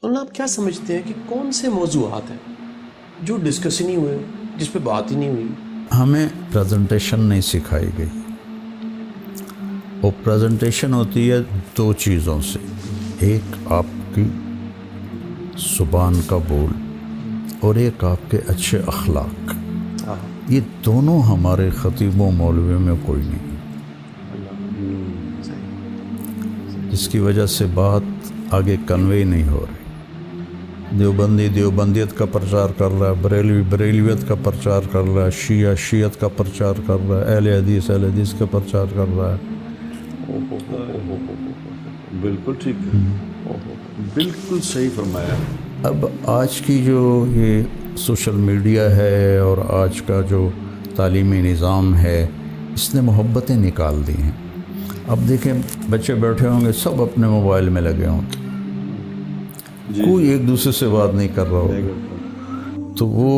مولانا آپ کیا سمجھتے ہیں کہ کون سے موضوعات ہیں جو ڈسکس ہی نہیں ہوئے، جس پہ بات ہی نہیں ہوئی؟ ہمیں پریزنٹیشن نہیں سکھائی گئی، اور پریزنٹیشن ہوتی ہے دو چیزوں سے، ایک آپ کی زبان کا بول اور ایک آپ کے اچھے اخلاق۔ یہ دونوں ہمارے خطیبوں مولویوں میں کوئی نہیں، جس کی وجہ سے بات آگے کنوے نہیں ہو رہی۔ دیوبندی دیوبندیت کا پرچار کر رہا ہے، بریلوی بریلویت کا پرچار کر رہا ہے، شیعہ شیعت کا پرچار کر رہا ہے، اہل حدیث اہل حدیث کا پرچار کر رہا ہے۔ بالکل ٹھیک ہے، بالکل صحیح فرمایا۔ اب آج کی جو یہ سوشل میڈیا ہے اور آج کا جو تعلیمی نظام ہے، اس نے محبتیں نکال دی ہیں۔ اب دیکھیں بچے بیٹھے ہوں گے، سب اپنے موبائل میں لگے ہوں گے، کوئی ایک دوسرے سے بات نہیں کر رہا ہوگا، تو وہ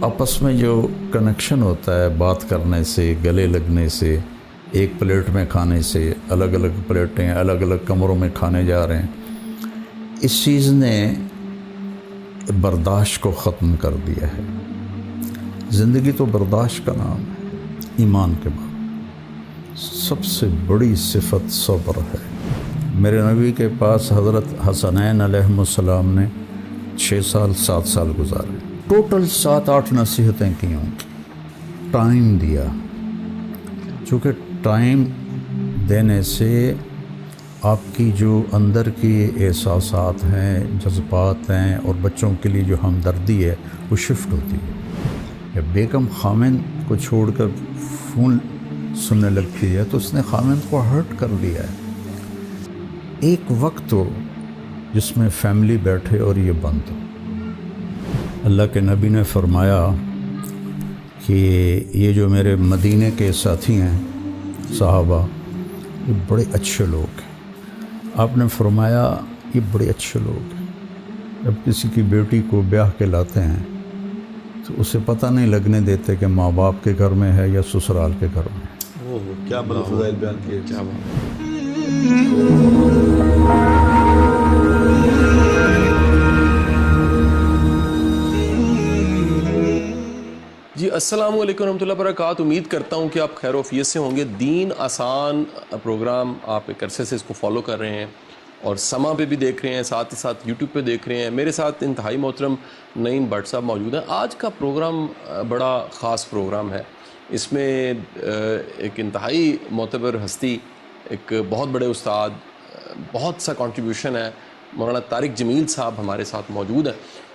آپس میں جو کنیکشن ہوتا ہے بات کرنے سے، گلے لگنے سے، ایک پلیٹ میں کھانے سے، الگ الگ پلیٹیں الگ الگ کمروں میں کھانے جا رہے ہیں، اس چیز نے برداشت کو ختم کر دیا ہے۔ زندگی تو برداشت کا نام ہے۔ ایمان کے بعد سب سے بڑی صفت صبر ہے۔ میرے نبی کے پاس حضرت حسنین علیہ السلام نے 6 سال 7 سال گزارے، ٹوٹل 7-8 نصیحتیں کی ہوں، ٹائم دیا، چونکہ ٹائم دینے سے آپ کی جو اندر کی احساسات ہیں، جذبات ہیں، اور بچوں کے لیے جو ہمدردی ہے وہ شفٹ ہوتی ہے۔ بیگم خامند کو چھوڑ کر فون سننے لگتی ہے تو اس نے خامند کو ہرٹ کر دیا ہے۔ ایک وقت ہو جس میں فیملی بیٹھے اور یہ بند ہو۔ اللہ کے نبی نے فرمایا کہ یہ جو میرے مدینے کے ساتھی ہیں صحابہ، یہ بڑے اچھے لوگ ہیں۔ آپ نے فرمایا یہ بڑے اچھے لوگ ہیں۔ جب کسی کی بیٹی کو بیاہ کے لاتے ہیں تو اسے پتہ نہیں لگنے دیتے کہ ماں باپ کے گھر میں ہے یا سسرال کے گھر میں ہے۔ کیا بڑا فضائل بیان کیے، کیا بات۔ جی السلام علیکم ورحمۃ اللہ وبرکاتہ۔ امید کرتا ہوں کہ آپ خیر و عافیت سے ہوں گے۔ دین آسان پروگرام آپ ایک عرصے سے اس کو فالو کر رہے ہیں اور سما پہ بھی دیکھ رہے ہیں، ساتھ ہی ساتھ یوٹیوب پہ دیکھ رہے ہیں۔ میرے ساتھ انتہائی محترم نعیم بٹ صاحب موجود ہیں۔ آج کا پروگرام بڑا خاص پروگرام ہے۔ اس میں ایک انتہائی معتبر ہستی، ایک بہت بڑے استاد، بہت سا کنٹریبیوشن ہے، مولانا طارق جمیل صاحب ہمارے ساتھ موجود ہیں،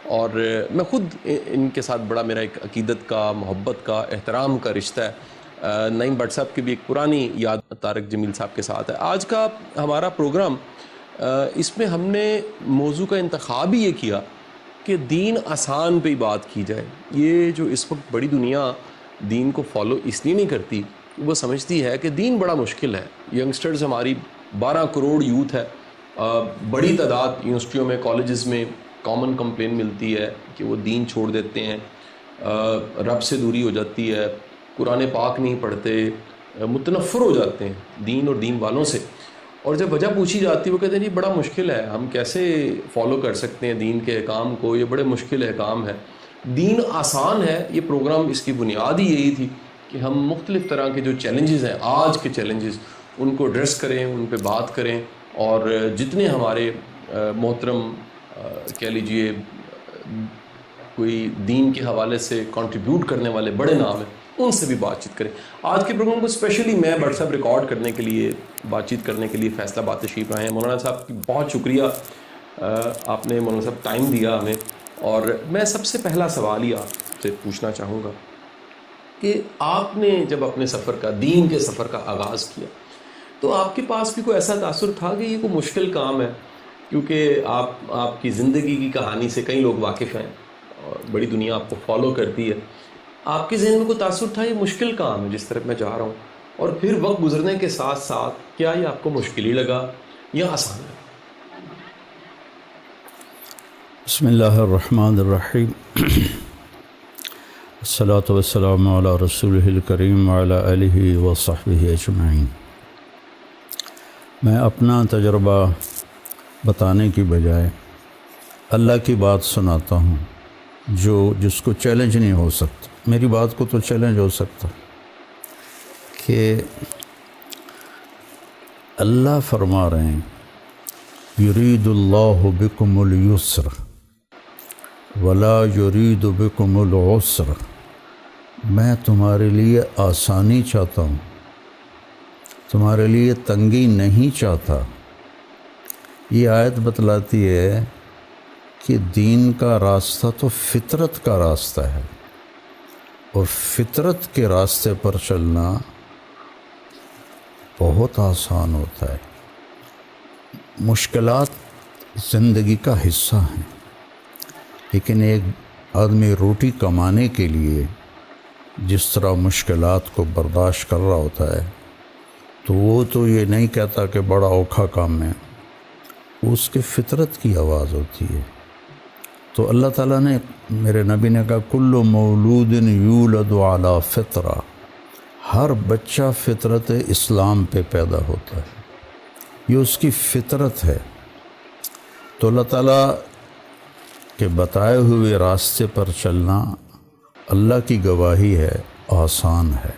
اور میں خود ان کے ساتھ بڑا میرا ایک عقیدت کا، محبت کا، احترام کا رشتہ ہے۔ نعیم بٹ صاحب کی بھی ایک پرانی یاد طارق جمیل صاحب کے ساتھ ہے۔ آج کا ہمارا پروگرام، اس میں ہم نے موضوع کا انتخاب ہی یہ کیا کہ دین آسان پہ ہی بات کی جائے۔ یہ جو اس وقت بڑی دنیا دین کو فالو اس لیے نہیں کرتی، وہ سمجھتی ہے کہ دین بڑا مشکل ہے۔ ینگسٹرز ہماری 12 کروڑ یوتھ ہے، بڑی تعداد یونیورسٹیوں میں، کالجز میں کامن کمپلین ملتی ہے کہ وہ دین چھوڑ دیتے ہیں، رب سے دوری ہو جاتی ہے، قرآن پاک نہیں پڑھتے، متنفر ہو جاتے ہیں دین اور دین والوں سے۔ اور جب وجہ پوچھی جاتی ہے وہ کہتے ہیں یہ بڑا مشکل ہے، ہم کیسے فالو کر سکتے ہیں دین کے احکام کو، یہ بڑے مشکل احکام ہے۔ دین آسان ہے، یہ پروگرام اس کی بنیاد ہی یہی تھی کہ ہم مختلف طرح کے جو چیلنجز ہیں، آج کے چیلنجز، ان کو ایڈریس کریں، ان پہ بات کریں، اور جتنے ہمارے محترم کہہ لیجئے کوئی دین کے حوالے سے کنٹریبیوٹ کرنے والے بڑے نام ہیں، ان سے بھی بات چیت کریں۔ آج کے پروگرام کو اسپیشلی میں بٹ صاحب ریکارڈ کرنے کے لیے، بات چیت کرنے کے لیے فیصلہ بات تشریف آئے ہیں۔ مولانا صاحب کی بہت شکریہ، آپ نے مولانا صاحب ٹائم دیا ہمیں، اور میں سب سے پہلا سوال ہی آپ سے پوچھنا چاہوں گا کہ آپ نے جب اپنے سفر کا، دین کے سفر کا آغاز کیا، تو آپ کے پاس بھی کوئی ایسا تاثر تھا کہ یہ کوئی مشکل کام ہے؟ کیونکہ آپ کی زندگی کی کہانی سے کئی لوگ واقف ہیں اور بڑی دنیا آپ کو فالو کرتی ہے۔ آپ کے ذہن میں کوئی تاثر تھا یہ مشکل کام ہے جس طرف میں جا رہا ہوں؟ اور پھر وقت گزرنے کے ساتھ ساتھ کیا یہ آپ کو مشکل ہی لگا یا آسان ہے؟ بسم اللہ الرحمن الرحیم، الصلاۃ والسلام علی رسولہ الکریم وعلی آلہ وصحبہ اجمعین۔ میں اپنا تجربہ بتانے کی بجائے اللہ کی بات سناتا ہوں جس کو چیلنج نہیں ہو سکتا. میری بات کو تو چیلنج ہو سکتا کہ اللہ فرما رہے ہیں یرید اللہ بکم اليسر ولا یرید بکم العسر. میں تمہارے لیے آسانی چاہتا ہوں، تمہارے لیے تنگی نہیں چاہتا. یہ آیت بتلاتی ہے کہ دین کا راستہ تو فطرت کا راستہ ہے، اور فطرت کے راستے پر چلنا بہت آسان ہوتا ہے. مشکلات زندگی کا حصہ ہیں، لیکن ایک آدمی روٹی کمانے کے لیے جس طرح مشکلات کو برداشت کر رہا ہوتا ہے تو وہ تو یہ نہیں کہتا کہ بڑا اوکھا کام ہے، اس کے فطرت کی آواز ہوتی ہے. تو اللہ تعالیٰ نے، میرے نبی نے کہا کل مولود یولد علی فطرہ، ہر بچہ فطرت اسلام پہ پیدا ہوتا ہے، یہ اس کی فطرت ہے. تو اللہ تعالیٰ کے بتائے ہوئے راستے پر چلنا اللہ کی گواہی ہے، آسان ہے.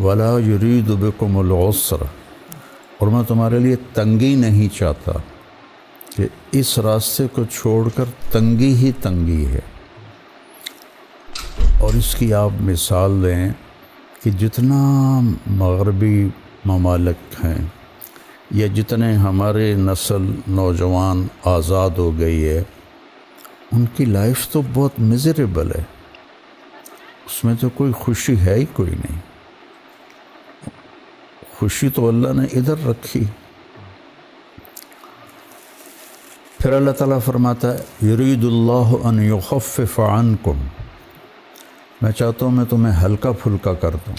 ولا یرید بکم العسر، اور میں تمہارے لیے تنگی نہیں چاہتا، کہ اس راستے کو چھوڑ کر تنگی ہی تنگی ہے. اور اس کی آپ مثال دیں کہ جتنا مغربی ممالک ہیں یا جتنے ہمارے نسل نوجوان آزاد ہو گئی ہے، ان کی لائف تو بہت میزریبل ہے، اس میں تو کوئی خوشی ہے ہی کوئی نہیں. خوشی تو اللہ نے ادھر رکھی. پھر اللہ تعالیٰ فرماتا ہے یرید اللہ ان یخفف عنکم، میں چاہتا ہوں میں تمہیں ہلکا پھلکا کر دوں.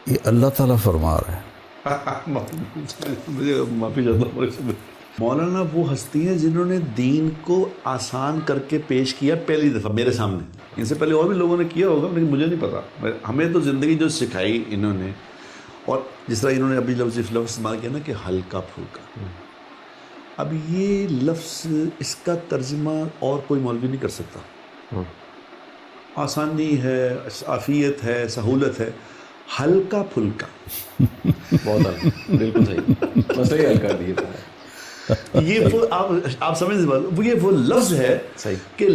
یہ اللہ تعالیٰ فرما رہا ہے. مجھے معافی چاہتا ہوں. مولانا وہ ہستی ہیں جنہوں نے دین کو آسان کر کے پیش کیا پہلی دفعہ میرے سامنے. ان سے پہلے اور بھی لوگوں نے کیا ہوگا لیکن مجھے نہیں پتا. ہمیں تو زندگی جو سکھائی انہوں نے، اور جس طرح انہوں نے ابھی لفظ استعمال کیا نا کہ ہلکا پھلکا، اب یہ لفظ اس کا ترجمہ اور کوئی مولوی نہیں کر سکتا. آسانی ہے، عافیت ہے، سہولت ہے. ہلکا پھلکا بہت ہلکا، بالکل صحیح، مسئلہ ہی ہلکا دیا. یہ وہ آپ سمجھ بات، یہ وہ لفظ ہے کہ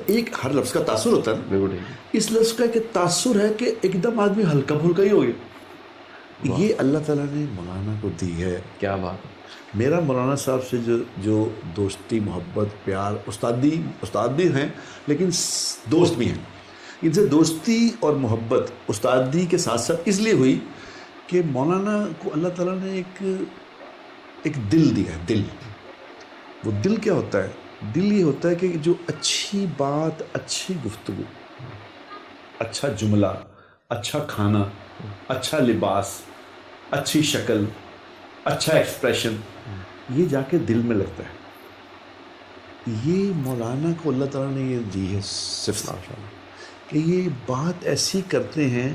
ایک ہر لفظ کا تاثر ہوتا ہے. اس لفظ کا ایک تاثر ہے کہ ایک دم آدمی ہلکا پھلکا ہی ہو گیا. یہ اللہ تعالیٰ نے مولانا کو دی ہے. کیا بات ہے. میرا مولانا صاحب سے جو دوستی، محبت، پیار، استاد بھی ہیں لیکن دوست بھی ہیں. ان سے دوستی اور محبت استادی کے ساتھ ساتھ اس لیے ہوئی کہ مولانا کو اللہ تعالیٰ نے ایک دل دیا ہے. دل، وہ دل کیا ہوتا ہے؟ دل یہ ہوتا ہے کہ جو اچھی بات، اچھی گفتگو، اچھا جملہ، اچھا کھانا، اچھا لباس، اچھی شکل، اچھا ایکسپریشن، یہ جا کے دل میں لگتا ہے. یہ مولانا کو اللہ تعالیٰ نے یہ دی ہے صفت کہ یہ بات ایسی کرتے ہیں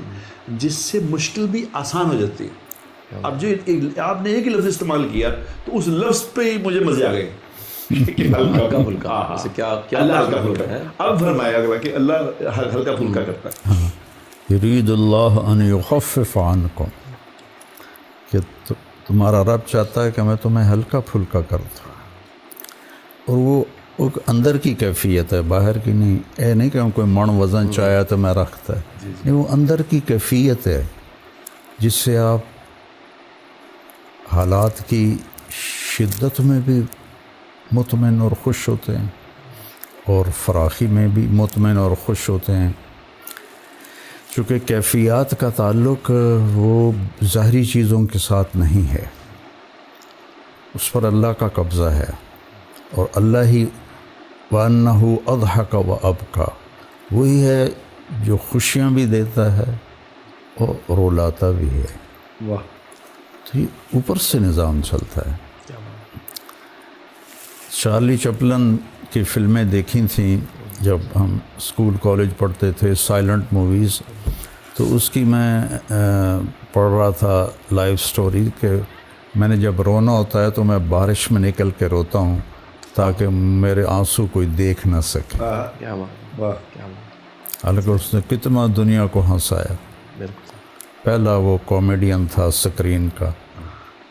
جس سے مشکل بھی آسان ہو جاتی ہے. اب جو آپ نے ایک ہی لفظ استعمال کیا تو اس لفظ پہ ہی مجھے مزے آ گئے. ہلکا پھلکا، کیا اللہ ہلکا پھلکا ہے. اب فرمایا گیا کہ اللہ ہلکا پھلکا کرتا ہے. یرید اللہ ان یخفف عنکم، کہ تمہارا رب چاہتا ہے کہ میں تمہیں ہلکا پھلکا کر دوں. اور وہ ایک اندر کی کیفیت ہے، باہر کی نہیں. اے نہیں کہ کوئی من وزن چاہیا تو میں رکھتا ہے، نہیں، وہ اندر کی کیفیت ہے جس سے آپ حالات کی شدت میں بھی مطمئن اور خوش ہوتے ہیں، اور فراخی میں بھی مطمئن اور خوش ہوتے ہیں. چونکہ کیفیات کا تعلق وہ ظاہری چیزوں کے ساتھ نہیں ہے، اس پر اللہ کا قبضہ ہے. اور اللہ ہی وَأَنَّهُ أَضْحَكَ وَأَبْكَى، وہی ہے جو خوشیاں بھی دیتا ہے اور رولاتا بھی ہے. واہ، تو یہ اوپر سے نظام چلتا ہے. چارلی چپلن کی فلمیں دیکھی تھیں جب ہم اسکول کالج پڑھتے تھے، سائلنٹ موویز. تو اس کی میں پڑھ رہا تھا لائف سٹوری کہ میں نے جب رونا ہوتا ہے تو میں بارش میں نکل کے روتا ہوں تاکہ میرے آنسو کوئی دیکھ نہ سکے. کیا بات، واہ. کیا بات. حالانکہ اس نے کتنا دنیا کو ہنسایا. بالکل. پہلا وہ کامیڈین تھا اسکرین کا.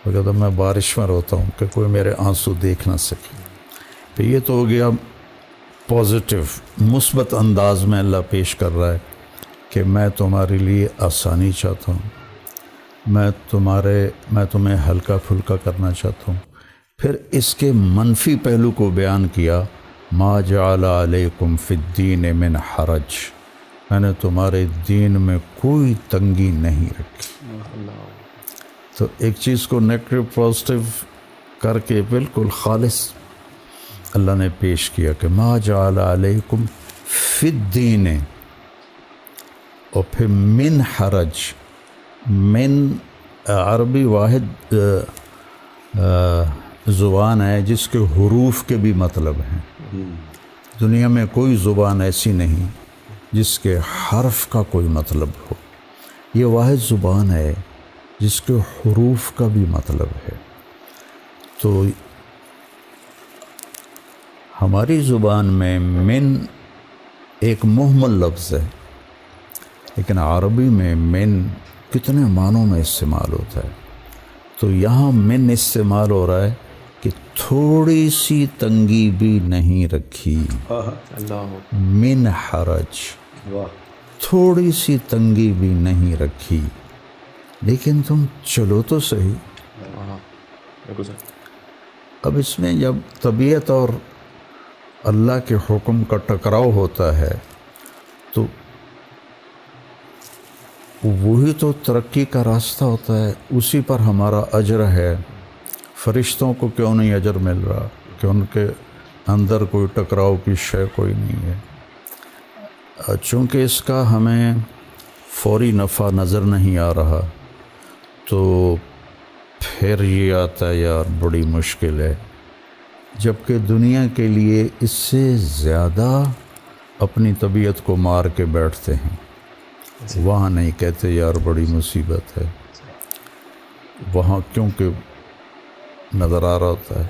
وہ کہتا میں بارش میں روتا ہوں کہ کوئی میرے آنسو دیکھ نہ سکے. تو یہ تو ہو گیا پازیٹیو، مثبت انداز میں اللہ پیش کر رہا ہے کہ میں تمہارے لیے آسانی چاہتا ہوں، میں تمہیں ہلکا پھلکا کرنا چاہتا ہوں. پھر اس کے منفی پہلو کو بیان کیا، ما جعل علیکم فی الدین من حرج، میں نے تمہارے دین میں کوئی تنگی نہیں رکھی. تو ایک چیز کو نیگیٹو پازیٹیو کر کے بالکل خالص اللہ نے پیش کیا کہ ما جعل علیکم فی الدین، اور پھر من حرج. من عربی واحد زبان ہے جس کے حروف کے بھی مطلب ہیں. دنیا میں کوئی زبان ایسی نہیں جس کے حرف کا کوئی مطلب ہو. یہ واحد زبان ہے جس کے حروف کا بھی مطلب ہے. تو ہماری زبان میں من ایک مہمل لفظ ہے، لیکن عربی میں من کتنے معنوں میں استعمال ہوتا ہے. تو یہاں من استعمال ہو رہا ہے کہ تھوڑی سی تنگی بھی نہیں رکھی. اللہ. من حرج، واہ. تھوڑی سی تنگی بھی نہیں رکھی، لیکن تم چلو تو صحیح. بالکل سر. اب اس میں جب طبیعت اور اللہ کے حکم کا ٹکراؤ ہوتا ہے تو وہی تو ترقی کا راستہ ہوتا ہے، اسی پر ہمارا اجر ہے. فرشتوں کو کیوں نہیں اجر مل رہا کہ ان کے اندر کوئی ٹکراؤ کی شے کوئی نہیں ہے. چونکہ اس کا ہمیں فوری نفع نظر نہیں آ رہا تو پھر یہ آتا ہے یار بڑی مشکل ہے. جبکہ دنیا کے لیے اس سے زیادہ اپنی طبیعت کو مار کے بیٹھتے ہیں، وہاں نہیں کہتے یار بڑی مصیبت ہے. وہاں کیونکہ نظر آ رہا ہوتا ہے.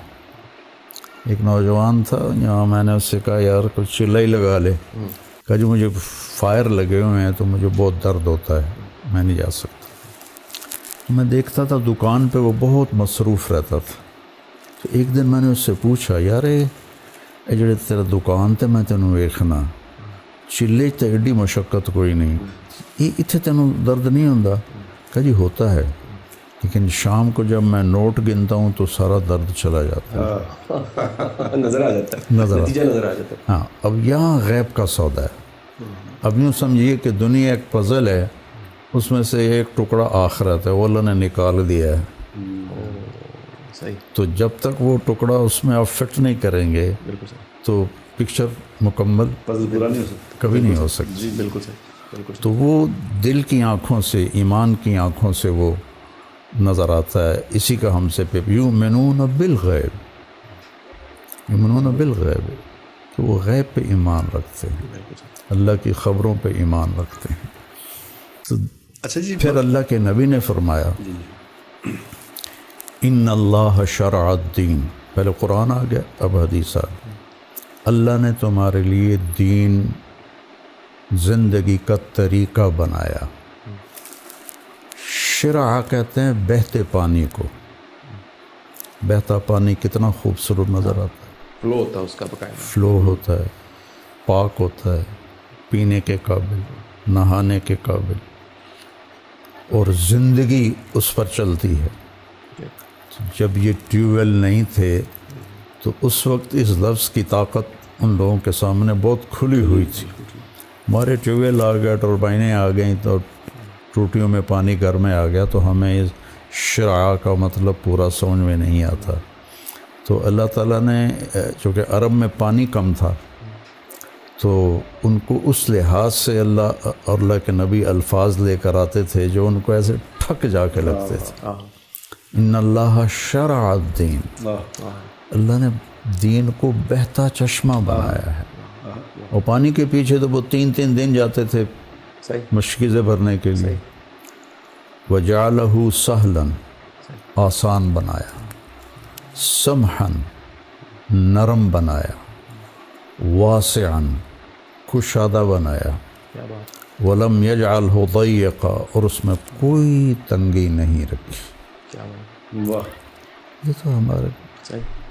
ایک نوجوان تھا یہاں، میں نے اس سے کہا یار کچھ چلہ ہی لگا لے. کہا جو مجھے فائر لگے ہوئے ہیں تو مجھے بہت درد ہوتا ہے، میں نہیں جا سکتا. میں دیکھتا تھا دکان پہ وہ بہت مصروف رہتا تھا. تو ایک دن میں نے اس سے پوچھا یار یہ جڑے تیرا دکان تے میں تینوں ویکھنا چلے تے ایڈی مشقت کوئی نہیں، یہ اتنے تینوں درد نہیں ہوتا؟ کہا جی ہوتا ہے، لیکن شام کو جب میں نوٹ گنتا ہوں تو سارا درد چلا جاتا ہے. نظر آ جاتا ہے، نتیجہ نظر آ جاتا ہے. ہاں. اب یہاں غیب کا سودا ہے. اب یوں سمجھیے کہ دنیا ایک پزل ہے، اس میں سے ایک ٹکڑا آخرت ہے، وہ اللہ نے نکال دیا ہے. صحیح. تو جب تک وہ ٹکڑا اس میں آپ فٹ نہیں کریں گے بالکل صحیح. تو پکچر مکمل پزل پورا نہیں ہو سکتا. کبھی نہیں ہو سکتی. جی بالکل صحیح. بالکل. تو وہ دل کی آنکھوں سے، ایمان کی آنکھوں سے وہ نظر آتا ہے. اسی کا ہم سے پہ یؤمنون بالغیب، یؤمنون بالغیب، تو وہ غیب پہ ایمان رکھتے ہیں، اللہ کی خبروں پہ ایمان رکھتے ہیں. تو اچھا جی. پھر اللہ کے نبی نے فرمایا ان اللہ شرع الدین، پہلے قرآن آ گیا اب حدیث آ گیا. اللہ نے تمہارے لیے دین، زندگی کا طریقہ بنایا. شرع کہتے ہیں بہتے پانی کو. بہتا پانی کتنا خوبصورت نظر آتا ہے، فلو ہوتا ہے اس کا باقاعدہ. فلو ہوتا ہے، پاک ہوتا ہے، پینے کے قابل، نہانے کے قابل، اور زندگی اس پر چلتی ہے. جب یہ ٹیوب ویل نہیں تھے تو اس وقت اس لفظ کی طاقت ان لوگوں کے سامنے بہت کھلی ہوئی تھی. ہمارے ٹیوب ویل آ گئے، ٹربائنیں آ گئیں، تو ٹوٹیوں میں پانی گھر میں آ گیا، تو ہمیں اس شرع کا مطلب پورا سمجھ میں نہیں آتا. تو اللہ تعالیٰ نے چونکہ عرب میں پانی کم تھا تو ان کو اس لحاظ سے اللہ اور اللہ کے نبی الفاظ لے کر آتے تھے جو ان کو ایسے ٹھک جا کے لگتے تھے. ان اللہ شرع الدین، اللہ نے دین کو بہتا چشمہ بنایا ہے. اور پانی کے پیچھے تو وہ 3 دن جاتے تھے مشکیزیں بھرنے کے لیے. وجعلہ سہلا، آسان بنایا، سمحن نرم بنایا، واسعن کشادہ بنایا، کیا بات، ولم یجعلہ ضیقا اور اس میں کوئی تنگی نہیں رکھی۔ کیا بات، واہ، یہ تو ہمارے صحیح،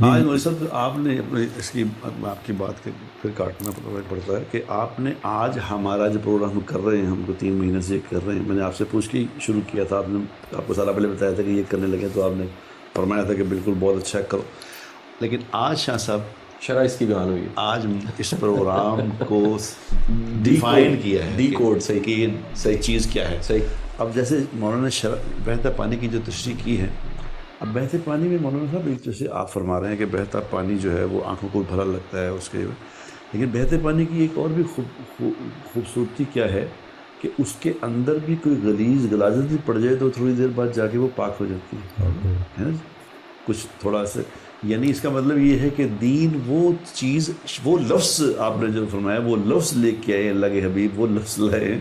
آج مولوی صاحب آپ نے اس کی آپ کی بات کے پھر کاٹنا پڑتا ہے کہ آپ نے آج ہمارا جو پروگرام ہم کر رہے ہیں، ہم کو 3 مہینے سے کر رہے ہیں، میں نے آپ سے پوچھ کے شروع کیا تھا، آپ کو سارا پہلے بتایا تھا کہ یہ کرنے لگے، تو آپ نے فرمایا تھا کہ بالکل بہت اچھا کرو، لیکن آج شاہ صاحب شرح اس کی بیان ہوئی، آج اس پروگرام کو ڈیفائن کیا ہے، ڈی کوڈ، صحیح، کہ یہ صحیح چیز کیا ہے۔ صحیح، اب جیسے مولانا نے بہتا پانی کی جو تشریح کی ہے، اب بہتے پانی میں مولانا صاحب ایک جیسے آپ فرما رہے ہیں کہ بہتا پانی جو ہے وہ آنکھوں کو بھلا لگتا ہے اس کے، لیکن بہتے پانی کی ایک اور بھی خوبصورتی کیا ہے کہ اس کے اندر بھی کوئی غلاظت بھی پڑ جائے تو تھوڑی دیر بعد جا کے وہ پاک ہو جاتی ہے نا، کچھ تھوڑا سا، یعنی اس کا مطلب یہ ہے کہ دین وہ چیز، وہ لفظ آپ نے جو فرمایا وہ لفظ لے کے آئے اللہ کے حبیب، وہ لفظ لائے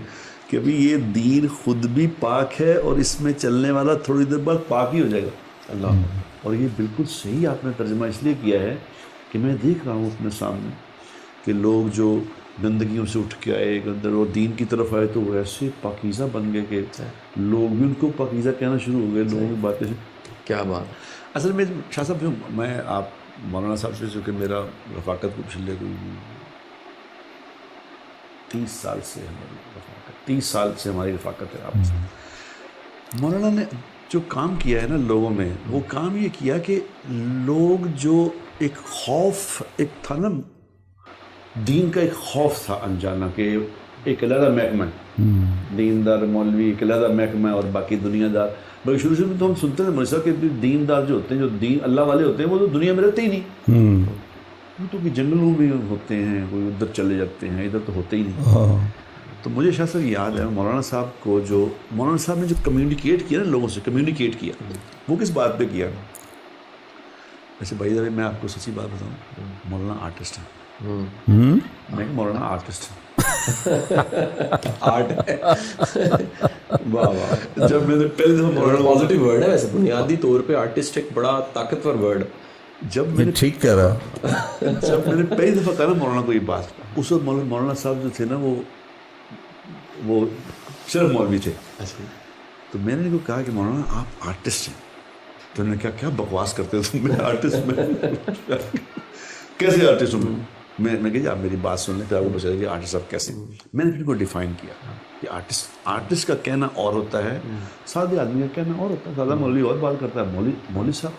کہ ابھی یہ دین خود بھی پاک ہے اور اس میں چلنے والا تھوڑی دیر بعد پاک ہی ہو جائے گا اللہ۔ اور یہ بالکل صحیح آپ نے ترجمہ اس لیے کیا ہے کہ میں دیکھ رہا ہوں اپنے سامنے کہ لوگ جو گندگیوں سے اٹھ کے آئے اندر اور دین کی طرف آئے تو وہ ایسے پاکیزہ بن گئے کہ لوگ بھی ان کو پاکیزہ کہنا شروع ہو گئے، لوگوں کی باتیں سے۔ کیا بات، اصل میں شاہ صاحب جو میں آپ مولانا صاحب سے جو کہ میرا رفاقت کو پچھلے 30 سال سے ہماری رفاقت، 30 سال سے ہماری رفاقت ہے آپ سے۔ مولانا نے جو کام کیا ہے نا لوگوں میں، وہ کام یہ کیا کہ لوگ جو ایک خوف، ایک تھا نا دین کا، ایک خوف تھا انجانا کہ ایک علیحدہ محکمہ ہے، دیندار مولوی ایک علیحدہ محکمہ ہے اور باقی دنیا دار، بلکہ شروع میں تو ہم سنتے ہیں مولوی صاحب کہ دیندار جو ہوتے ہیں، جو دین اللہ والے ہوتے ہیں، وہ تو دنیا میں رہتے ہی نہیں، وہ تو کہ جنگلوں میں ہوتے ہیں، کوئی ادھر چلے جاتے ہیں، ادھر تو ہوتے ہی نہیں۔ تو مجھے شاہ صاحب یاد ہے مولانا صاحب کو، جو مولانا صاحب نے جو کمیونیکیٹ کیا نا، لوگوں سے کمیونیکیٹ کیا، وہ کس بات پہ کیا؟ ویسے بھائی صاحب میں آپ کو سچی بات بتاؤں، مولانا آرٹسٹ ہیں، میں مولانا آرٹسٹ ہوں، آرٹ ہے، واہ واہ، جب میں نے پہلے دفعہ مولانا، پازیٹیو ورڈ ہے ویسے، بنیادی طور پہ آرٹسٹ ایک بڑا طاقتور ورڈ، جب میں نے ٹھیک کہہ رہا، جب میں نے پہلی دفعہ کہا نا مولانا کو یہ بات، اس وقت مولانا صاحب جو تھے نا وہ صرف مولوی تھے، تو میں نے ان کو کہا کہ مولانا آپ آرٹسٹ ہیں، تو انہوں نے کہا کیا بکواس کرتے ہو تم، میں آرٹسٹ میں کیسے آرٹسٹ ہوں میں کہ آپ میری بات سن لیں پھر آپ کو بچا کہ آرٹسٹ آپ کیسے، میں نے پھر کو ڈیفائن کیا کہ آرٹسٹ کا کہنا اور ہوتا ہے، سادے آدمی کا کہنا اور ہوتا ہے، سادہ مولوی اور بات کرتا ہے، مولوی صاحب،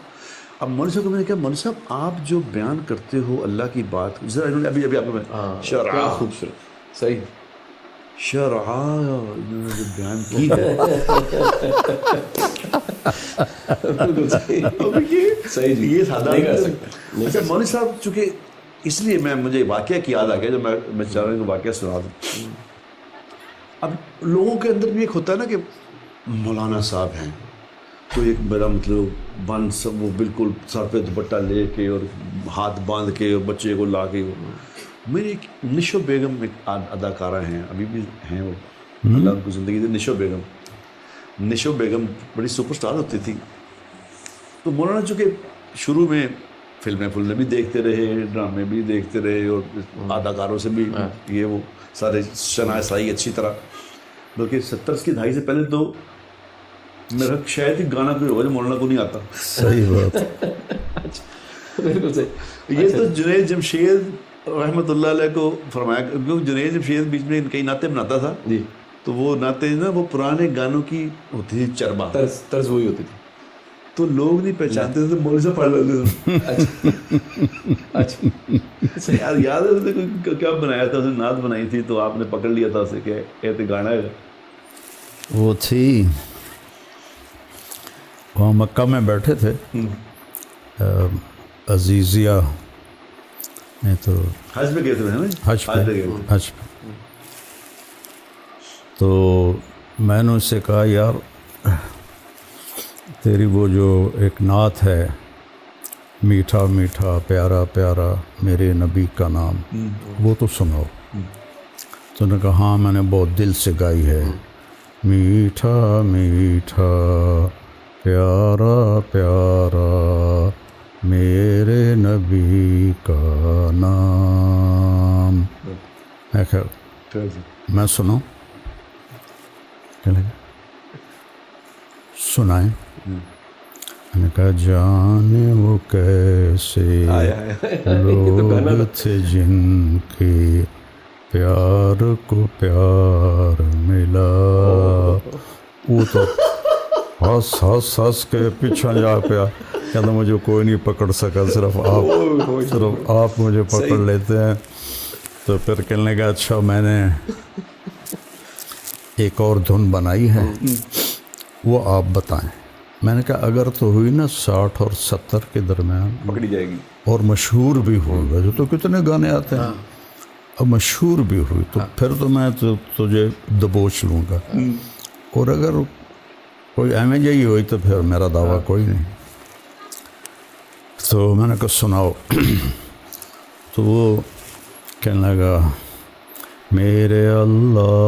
اب مولوی صاحب کو میں نے کہا مولوی صاحب آپ جو بیان کرتے ہو اللہ کی بات، ذرا انہوں نے ابھی آپ کو شرع، خوبصورت، صحیح، شرع انہوں نے جو بیان کی ہے، یہ سادہ نہیں کر سکتے۔ اچھا مولوی صاحب چونکہ اس لیے مجھے واقعہ کی یاد آ گیا، جو میں چاہ رہا ہوں کہ واقعہ سنا دوں۔ اب لوگوں کے اندر بھی ایک ہوتا ہے نا کہ مولانا صاحب ہیں تو ایک میرا مطلب بند سب، وہ بالکل سر پہ دوپٹہ لے کے اور ہاتھ باندھ کے اور بچے کو لا کے، میری ایک نشو بیگم ایک اداکارہ ہیں، ابھی بھی ہیں وہ، اللہ ان کو زندگی دے، نشو بیگم بڑی سپر سٹار ہوتی تھی۔ تو مولانا چونکہ شروع میں فلمیں بھی دیکھتے رہے، ڈرامے بھی دیکھتے رہے اور اداکاروں سے بھی یہ وہ سارے شناسائی اچھی طرح، بلکہ 70 کی دہائی سے پہلے تو میرا شاید ہی گانا کوئی ہوگا جو مولانا کو نہیں آتا۔ صحیح بات، بالکل صحیح۔ یہ تو جنید جمشید رحمۃ اللہ علیہ کو فرمایا، کیونکہ جنید جمشید بیچ میں کئی نعتیں بناتا تھا، جی، تو وہ نعتیں نا وہ پرانے گانوں کی ہوتی تھی، چربا طرز وہی ہوتی تھی، تو لوگ نہیں پہچانتے تھے، مولوی سے پڑھ لیتے تھے۔ اچھا یار یاد ہے کوئی کیا بنایا تھا، اسے نعت بنائی تھی تو آپ نے پکڑ لیا تھا اسے کہ کہتے گانا ہے، وہ تھی وہاں مکہ میں بیٹھے تھے، عزیزیہ میں، تو حج پہ گئے تھے نا، حج پہ، تو میں نے اس سے کہا یار تیری وہ جو ایک نعت ہے، میٹھا میٹھا پیارا پیارا میرے نبی کا نام، وہ تو سناؤ۔ تو نے کہا ہاں میں نے بہت دل سے گائی ہے، میٹھا میٹھا پیارا پیارا میرے نبی کا نام. میں خیر میں سناؤں؟ کیا لگا سنائیں؟ میں نے کہا جانے وہ کیسے لوگ تھے جن کے پیار کو پیار ملا. وہ تو ہنس کے پیچھے جا پیا، کہتا مجھے کوئی نہیں پکڑ سکا، صرف آپ مجھے پکڑ لیتے ہیں. تو پھر کہنے لگا اچھا میں نے ایک اور دھن بنائی ہے، وہ آپ بتائیں. میں نے کہا اگر تو ہوئی نا 60 اور 70 کے درمیان پکڑی جائے گی اور مشہور بھی ہوگا، جو تو کتنے گانے آتے ہیں، اب مشہور بھی ہوئی تو پھر تو میں تجھے دبوچ لوں گا، اور اگر کوئی ایم ایج ہی ہوئی تو پھر میرا دعویٰ کوئی نہیں. تو میں نے کہا سناؤ. تو وہ کہنے لگا میرے اللہ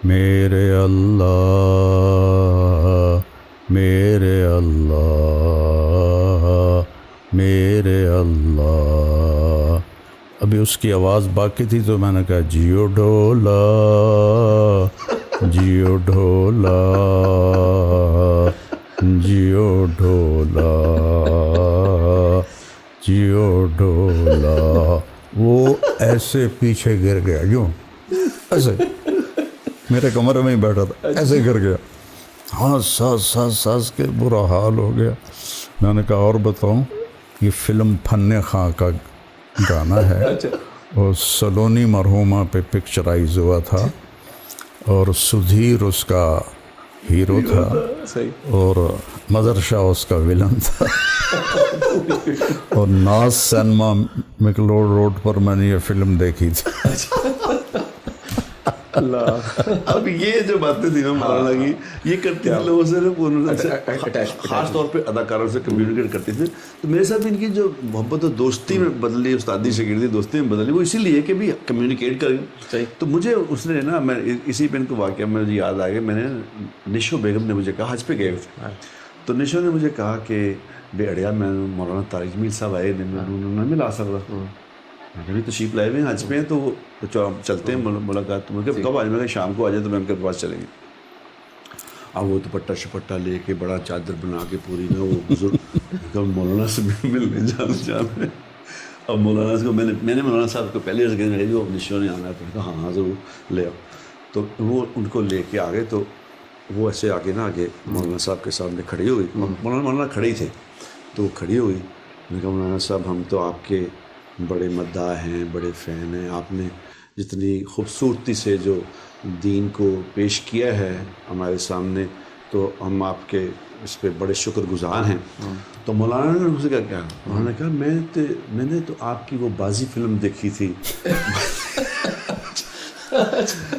میرے اللہ میرے اللہ میرے اللہ. ابھی اس کی آواز باقی تھی تو میں نے کہا جیو ڈھولا جیو ڈھولا جیو ڈھولا جیو ڈھولا. وہ ایسے پیچھے گر گیا، یوں ایسے میرے کمرے میں ہی بیٹھا تھا، ایسے گر گیا. ہاں ساس کے برا حال ہو گیا. میں نے کہا اور بتاؤں، یہ فلم فن خاں کا گانا ہے، اور سلونی مرحومہ پہ پکچرائز ہوا تھا، اور سدھیر اس کا ہیرو تھا، اور مظہر شاہ اس کا ولن تھا. اور ناز سینما مکلوڈ روڈ پر میں نے یہ فلم دیکھی تھی. اللہ. اب یہ جو باتیں تھی نا مولانا کی، یہ کرتے تھے لوگوں سے، خاص طور پہ اداکاروں سے کمیونیکیٹ کرتے تھے. تو میرے ساتھ ان کی جو محبت و دوستی میں بدلی، استادی شاگردی دوستی میں بدلی، وہ اسی لیے کہ بھی کمیونیکیٹ کریں. تو مجھے اس نے نا، میں اسی پہ ان کو واقعہ مجھے یاد آ گیا. میں نے نشو بیگم نے مجھے کہا، حج پہ گئے تھے، تو نشو نے مجھے کہا کہ بے اڑیا میں مولانا طارق جمیل صاحب آئے، انہوں نے ملا سکتا، میں تشریف لائے ہوئے ہیں، حج پہ ہیں، تو چلتے ہیں ملاقات. مجھے کب آج؟ میں کہ شام کو آ جائے تو میں ان کے پاس چلیں گے. اب وہ دوپٹہ شپٹہ لے کے بڑا چادر بنا کے پوری میں وہ بزرگ مولانا سے ملنے جانا. اب مولانا سے میں نے مولانا صاحب کو پہلے عرض کیا جو نشو نے آنا ہے، تو کہا ہاں ضرور لے آؤ. تو وہ ان کو لے کے آ گئے. تو وہ ایسے آگے نہ آگے مولانا صاحب کے سامنے کھڑی ہو گئی. مولانا کھڑے ہی تھے، تو وہ کھڑی ہو گئی. میں نے کہا مولانا صاحب ہم تو آپ کے بڑے مداح ہیں، بڑے فین ہیں، آپ نے جتنی خوبصورتی سے جو دین کو پیش کیا ہے ہمارے سامنے، تو ہم آپ کے اس پہ بڑے شکر گزار ہیں. تو مولانا نے اسے کیا انہوں نے کہا میں نے تو آپ کی وہ بازی فلم دیکھی تھی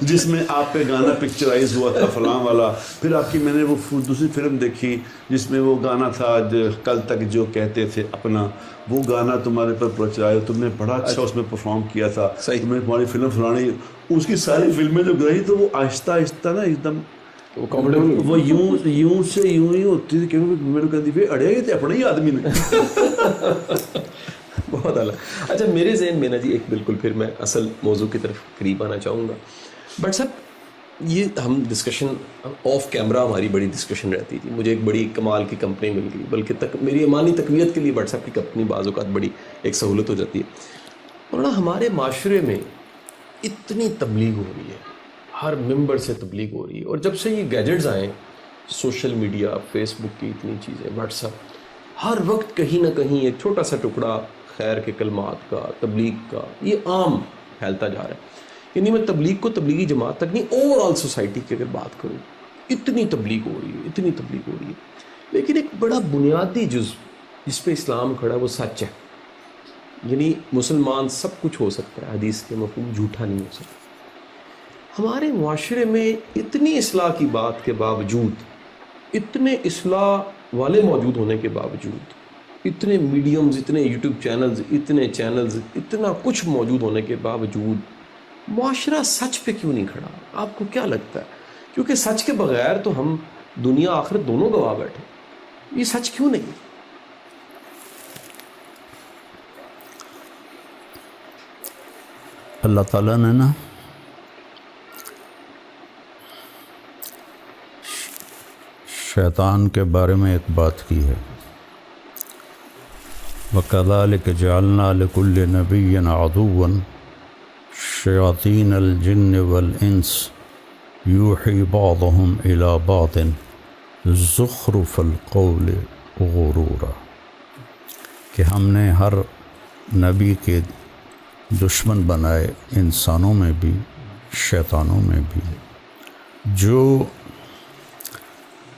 جس میں آپ کا گانا پکچرائز ہوا تھا فلاں والا. پھر آپ کی میں نے وہ دوسری فلم دیکھی جس میں وہ گانا تھا کل تک جو کہتے تھے اپنا، وہ گانا تمہارے پر پکچرائز، تم نے بڑا اچھا اس میں پرفارم کیا تھا. تم نے تمہاری فلم فلانی، اس کی ساری فلمیں جو گئی تو وہ آہستہ آہستہ نا ایک دم وہ یوں سے یوں ہی ہوتی تھی کہ میرے کہتی تھی اڑے گئے تھے اپنے ہی آدمی نے. بہت اعلیٰ. اچھا میرے ذہن میں نا جی ایک بالکل، پھر میں اصل موضوع کی طرف قریب آنا چاہوں گا. بٹ صاحب یہ ہم ڈسکشن آف کیمرہ، ہماری بڑی ڈسکشن رہتی تھی. مجھے ایک بڑی کمال کی کمپنی مل گئی، بلکہ میری ایمانی تقویت کے لیے واٹس ایپ کی کمپنی بعض اوقات بڑی ایک سہولت ہو جاتی ہے. اور نا ہمارے معاشرے میں اتنی تبلیغ ہو رہی ہے، ہر ممبر سے تبلیغ ہو رہی ہے. اور جب سے یہ گیجٹس آئیں، سوشل میڈیا، فیس بک کی اتنی چیزیں، واٹس ایپ، ہر وقت کہیں نہ کہیں ایک چھوٹا سا ٹکڑا خیر کے کلمات کا، تبلیغ کا، یہ عام پھیلتا جا رہا ہے. یعنی میں تبلیغ کو تبلیغی جماعت تک نہیں، اوور آل سوسائٹی کی اگر بات کروں، اتنی تبلیغ ہو رہی ہے، اتنی تبلیغ ہو رہی ہے. لیکن ایک بڑا بنیادی جز جس پہ اسلام کھڑا ہے وہ سچ ہے. یعنی مسلمان سب کچھ ہو سکتا ہے، حدیث کے مفہوم جھوٹا نہیں ہو سکتا. ہمارے معاشرے میں اتنی اصلاح کی بات کے باوجود، اتنے اصلاح والے موجود ہونے کے باوجود، اتنے میڈیمز، اتنے یوٹیوب چینلز، اتنا کچھ موجود ہونے کے باوجود معاشرہ سچ پہ کیوں نہیں کھڑا؟ آپ کو کیا لگتا ہے؟ کیونکہ سچ کے بغیر تو ہم دنیا آخرت دونوں گواہ بیٹھے. یہ سچ کیوں نہیں؟ اللہ تعالیٰ نے نا شیطان کے بارے میں ایک بات کی ہے، وَكَذَلِكَ جَعَلْنَا لِكُلِّ نَبِيٍّ عَدُوًّا شَيَاطِينَ الْجِنِّ وَالْإِنسِ يُوحِي بَعْضُهُمْ إِلَى بَعْضٍ زُخْرُفَ الْقَوْلِ غُرُورًا، کہ ہم نے ہر نبی کے دشمن بنائے، انسانوں میں بھی شیطانوں میں بھی، جو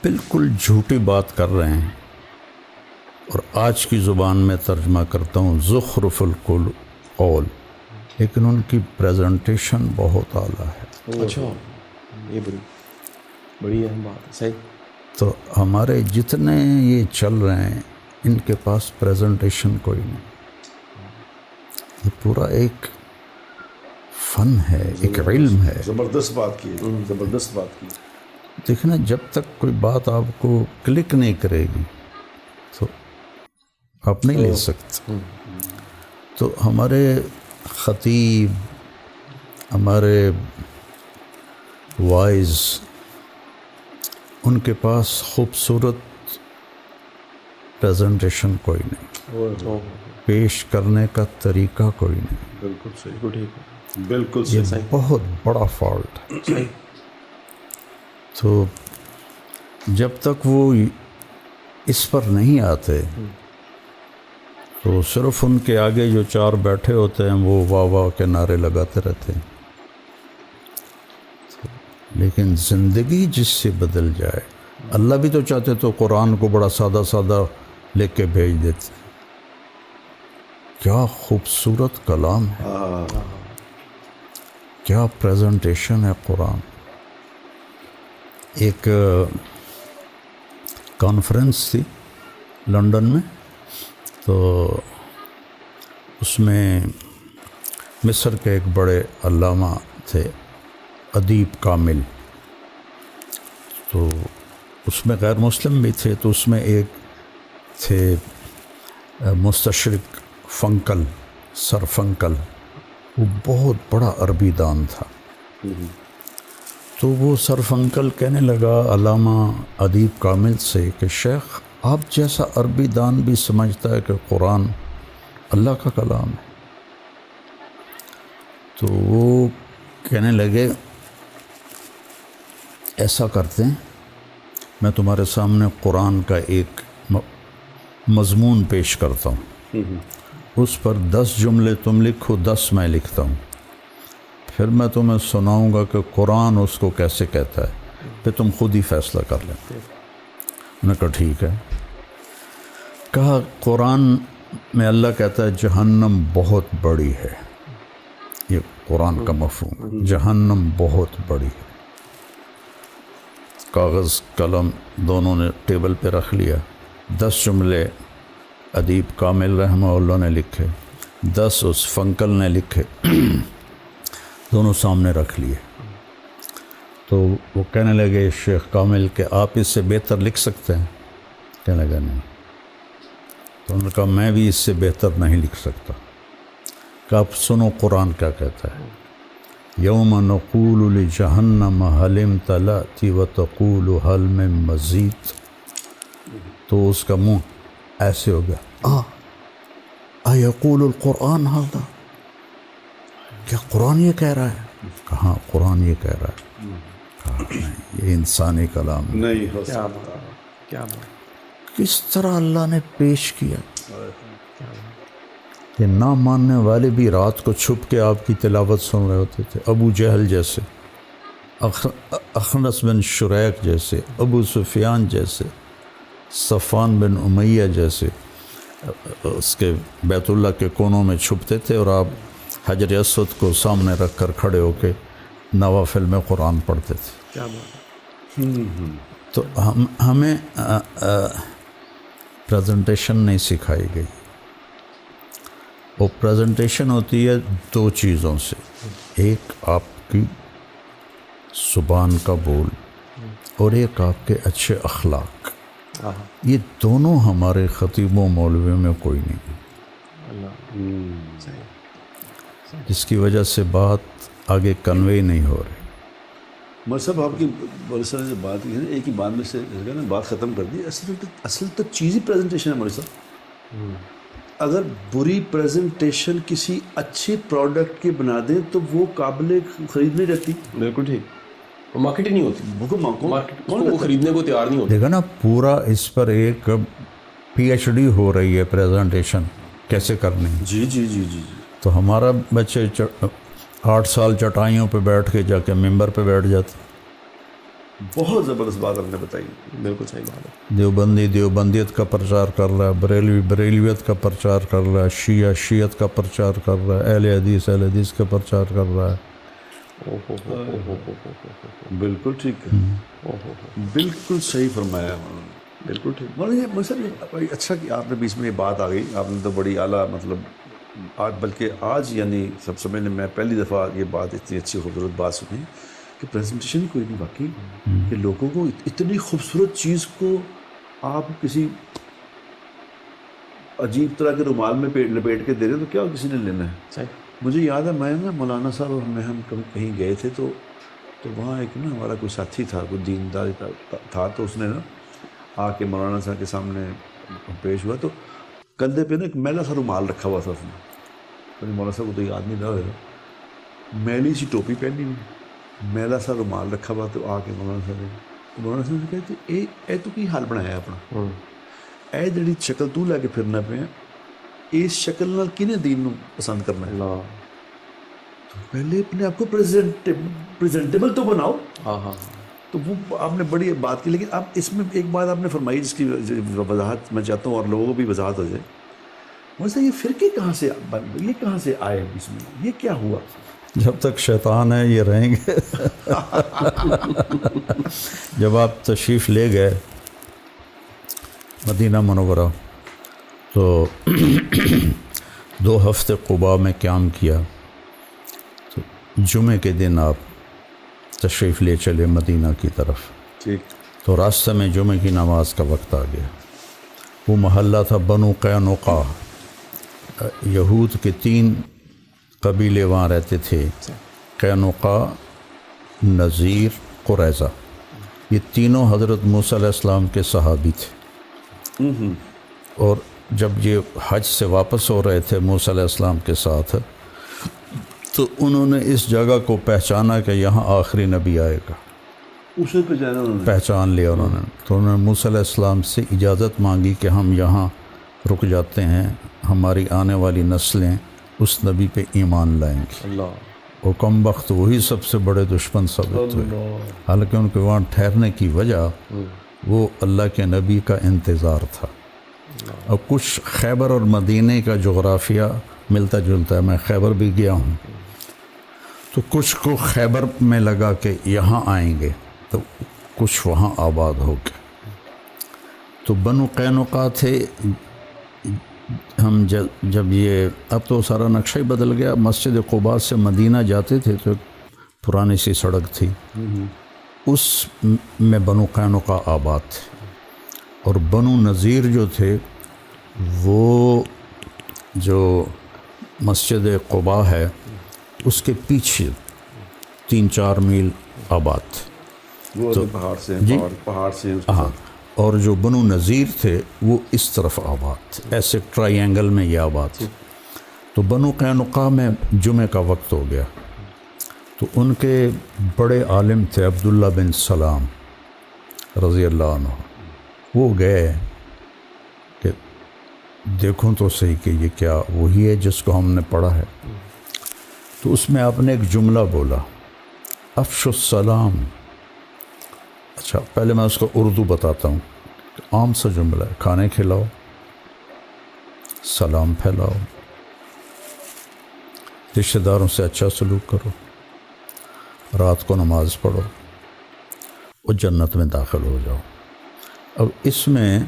بالکل جھوٹی بات کر رہے ہیں، اور آج کی زبان میں ترجمہ کرتا ہوں زخرف القول، لیکن ان کی پریزنٹیشن بہت اعلیٰ ہے. اچھا، یہ بڑی اہم بات ہے. صحیح. تو ہمارے جتنے یہ چل رہے ہیں ان کے پاس پریزنٹیشن کوئی نہیں. یہ پورا ایک فن ہے، ایک علم ہے. زبردست بات کی ہے، زبردست بات کی. دیکھنا، جب تک کوئی بات آپ کو کلک نہیں کرے گی تو آپ نہیں لے سکتے. تو ہمارے خطیب، ہمارے وائز، ان کے پاس خوبصورت پریزنٹیشن کوئی نہیں، پیش کرنے کا طریقہ کوئی نہیں. بالکل صحیح، ٹھیک، بالکل یہ صحیح. بہت بڑا فالٹ ہے. تو جب تک وہ اس پر نہیں آتے تو صرف ان کے آگے جو چار بیٹھے ہوتے ہیں وہ واہ واہ کے نعرے لگاتے رہتے ہیں. لیکن زندگی جس سے بدل جائے، اللہ بھی تو چاہتے تو قرآن کو بڑا سادہ سادہ لکھ کے بھیج دیتے. کیا خوبصورت کلام ہے، کیا پریزنٹیشن ہے قرآن. ایک کانفرنس تھی لندن میں، تو اس میں مصر کے ایک بڑے علامہ تھے، ادیب کامل. تو اس میں غیر مسلم بھی تھے. تو اس میں ایک تھے مستشرق فنکل، سر فنکل، وہ بہت بڑا عربی دان تھا. تو وہ سر فنکل کہنے لگا علامہ ادیب کامل سے کہ شیخ، آپ جیسا عربی دان بھی سمجھتا ہے کہ قرآن اللہ کا کلام ہے. تو وہ کہنے لگے ایسا کرتے ہیں، میں تمہارے سامنے قرآن کا ایک مضمون پیش کرتا ہوں، اس پر 10 جملے تم لکھو، 10 میں لکھتا ہوں، پھر میں تمہیں سناؤں گا کہ قرآن اس کو کیسے کہتا ہے، پھر تم خود ہی فیصلہ کر لیں. میں نے کہا ٹھیک ہے. کہا قرآن میں اللہ کہتا ہے جہنم بہت بڑی ہے. یہ قرآن کا مفہوم، جہنم بہت بڑی ہے. کاغذ قلم دونوں نے ٹیبل پہ رکھ لیا. 10 جملے ادیب کامل رحمہ اللہ نے لکھے، 10 اس فنکل نے لکھے، دونوں سامنے رکھ لیے. تو وہ کہنے لگے شیخ کامل کہ آپ اس سے بہتر لکھ سکتے ہیں. کہنے لگا نہیں. تو انہوں نے کہا میں بھی اس سے بہتر نہیں لکھ سکتا. کہ آپ سنو قرآن کیا کہتا ہے، یوم نقول لجہنم حل امتلأت وتقول حل من مزید. تو اس کا منہ ایسے ہو گیا، یقول القرآن ھذا، کیا قرآن یہ کہہ رہا ہے؟ کہاں قرآن یہ کہہ رہا ہے. کہا نہیں، یہ انسانی کلام نہیں ہو کیا سکتا. بات، کیا بات. کس طرح اللہ نے پیش کیا کہ نہ ماننے والے بھی رات کو چھپ کے آپ کی تلاوت سن رہے ہوتے تھے. ابو جہل جیسے، اخنس بن شریک جیسے، ابو سفیان جیسے، صفوان بن امیہ جیسے اس کے بیت اللہ کے کونوں میں چھپتے تھے، اور آپ حجر اسود کو سامنے رکھ کر کھڑے ہو کے نوافل میں قرآن پڑھتے تھے. کیا بات ہے. تو ہمیں پریزنٹیشن نہیں سکھائی گئی. وہ پریزنٹیشن ہوتی ہے 2 چیزوں سے، ایک آپ کی زبان کا بول، اور ایک آپ کے اچھے اخلاق، یہ دونوں ہمارے خطیبوں مولویوں میں کوئی نہیں، جس کی وجہ سے بات آگے کنوے نہیں ہو رہی۔ مولوی صاحب آپ کی مولوی صاحب نے جو بات کی ہے نا، ایک ہی بات میں سے بات ختم کر دی۔ اصل تو چیز ہی پریزنٹیشن ہے مولوی صاحب۔ اگر بری پریزنٹیشن کسی اچھے پروڈکٹ کے بنا دیں تو وہ قابل خرید نہیں رہتی۔ بالکل ٹھیک، مارکیٹ ہی نہیں ہوتی، وہ خریدنے کو تیار نہیں ہوتا۔ دیکھا نا، پورا اس پر ایک پی ایچ ڈی ہو رہی ہے پریزنٹیشن کیسے کرنی۔ جی جی جی جی جی تو ہمارا بچے 8 سال چٹائیوں پہ بیٹھ کے جا کے ممبر پہ بیٹھ جاتے۔ بہت زبردست بات آپ نے بتائی، بالکل صحیح بات ہے۔ دیوبندی دیوبندیت کا پرچار کر رہا ہے، بریلوی بریلویت کا پرچار کر رہا ہے، شیعہ شیعت کا پرچار کر رہا ہے، اہل حدیث کا پرچار کر رہا ہے۔ بالکل ٹھیک ہے، بالکل صحیح فرمایا، بالکل ٹھیک۔ مطلب اچھا کہ آپ نے بیچ میں یہ بات آ گئی، آپ نے تو بڑی اعلیٰ مطلب آج، بلکہ آج یعنی سب سے میں پہلی دفعہ یہ بات اتنی اچھی خوبصورت بات سنی کہ پریزنٹیشن کوئی نہیں، واقعی کہ لوگوں کو اتنی خوبصورت چیز کو آپ کسی عجیب طرح کے رومال میں لپیٹ کے دے رہے ہیں، تو کیا کسی نے لینا ہے؟ صحیح۔ مجھے یاد ہے میں نا مولانا صاحب اور ہم کہیں گئے تھے تو وہاں ایک نا ہمارا کوئی ساتھی تھا، کوئی دیندار تھا، تو اس نے نا آ کے مولانا صاحب کے سامنے پیش ہوا، تو کندھے پہ نا ایک میلا سا رومال رکھا ہوا تھا اس نے۔ مولانا صاحب کو تو یاد نہیں رہا، میلی سی ٹوپی پہنی ہوئی، میلا سا رومال رکھا ہوا، تو آ کے مولانا صاحب نے کہتے اے تو کی حال بنایا اپنا، اے جڑی شکل تو لے کے پھرنا پہ اس شکل نال کنے دین نو پسند کرنا ہے؟ تو پہلے اپنے آپ کو پریزنٹیبل تو بناؤ۔ تو وہ آپ نے بڑی بات کی، لیکن اب اس میں ایک بات آپ نے فرمائی جس کی وضاحت میں چاہتا ہوں اور لوگوں کو بھی وضاحت ہو جائے۔ ویسے یہ فرقے کہاں سے بن، یہ کہاں سے آئے، اس میں یہ کیا ہوا؟ جب تک شیطان ہے یہ رہیں گے۔ جب آپ تشریف لے گئے مدینہ منورہ تو 2 ہفتے قباء میں قیام کیا، تو جمعے کے دن آپ تشریف لے چلے مدینہ کی طرف، ٹھیک، تو راستہ میں جمعے کی نماز کا وقت آ گیا۔ وہ محلہ تھا بنو قینقاع، یہود کے 3 قبیلے وہاں رہتے تھے، قینقاع، نذیر، قریظہ۔ یہ تینوں حضرت موسیٰ علیہ السلام کے صحابی تھے، اور جب یہ حج سے واپس ہو رہے تھے موسیٰ علیہ السلام کے ساتھ، تو انہوں نے اس جگہ کو پہچانا کہ یہاں آخری نبی آئے گا، اسے پہچان لیا انہوں نے۔ تو انہوں نے موسیٰ علیہ السلام سے اجازت مانگی کہ ہم یہاں رک جاتے ہیں، ہماری آنے والی نسلیں اس نبی پہ ایمان لائیں گی۔ وہ کم وقت وہی سب سے بڑے دشمن ثابت ہوئے، حالانکہ ان کے وہاں ٹھہرنے کی وجہ وہ اللہ کے نبی کا انتظار تھا۔ اور کچھ خیبر اور مدینہ کا جغرافیہ ملتا جلتا ہے، میں خیبر بھی گیا ہوں، تو کچھ کو خیبر میں لگا کہ یہاں آئیں گے، تو کچھ وہاں آباد ہو گئے۔ تو بنو قینقاع تھے۔ ہم جب یہ اب تو سارا نقشہ ہی بدل گیا، مسجد قباء سے مدینہ جاتے تھے تو پرانی سی سڑک تھی، اس میں بنو قینقاع آباد تھے، اور بنو نذیر جو تھے وہ جو مسجد قباء ہے اس کے پیچھے 3-4 میل آباد تھے، وہ پہاڑ سے، پہاڑ سے، ہاں۔ اور جو بنو نذیر تھے وہ اس طرف آباد تھے، ایسے ٹرائی اینگل میں یہ آباد تھے۔ تو بنو قینقاع میں جمعہ کا وقت ہو گیا، تو ان کے بڑے عالم تھے عبداللہ بن سلام رضی اللہ عنہ، وہ گئے کہ دیکھوں تو صحیح کہ یہ کیا وہی ہے جس کو ہم نے پڑھا ہے۔ تو اس میں آپ نے ایک جملہ بولا، افش السلام۔ اچھا، پہلے میں اس کو اردو بتاتا ہوں، عام سا جملہ ہے، کھانے کھلاؤ، سلام پھیلاؤ، رشتہ داروں سے اچھا سلوک کرو، رات کو نماز پڑھو اور جنت میں داخل ہو جاؤ۔ اب اس میں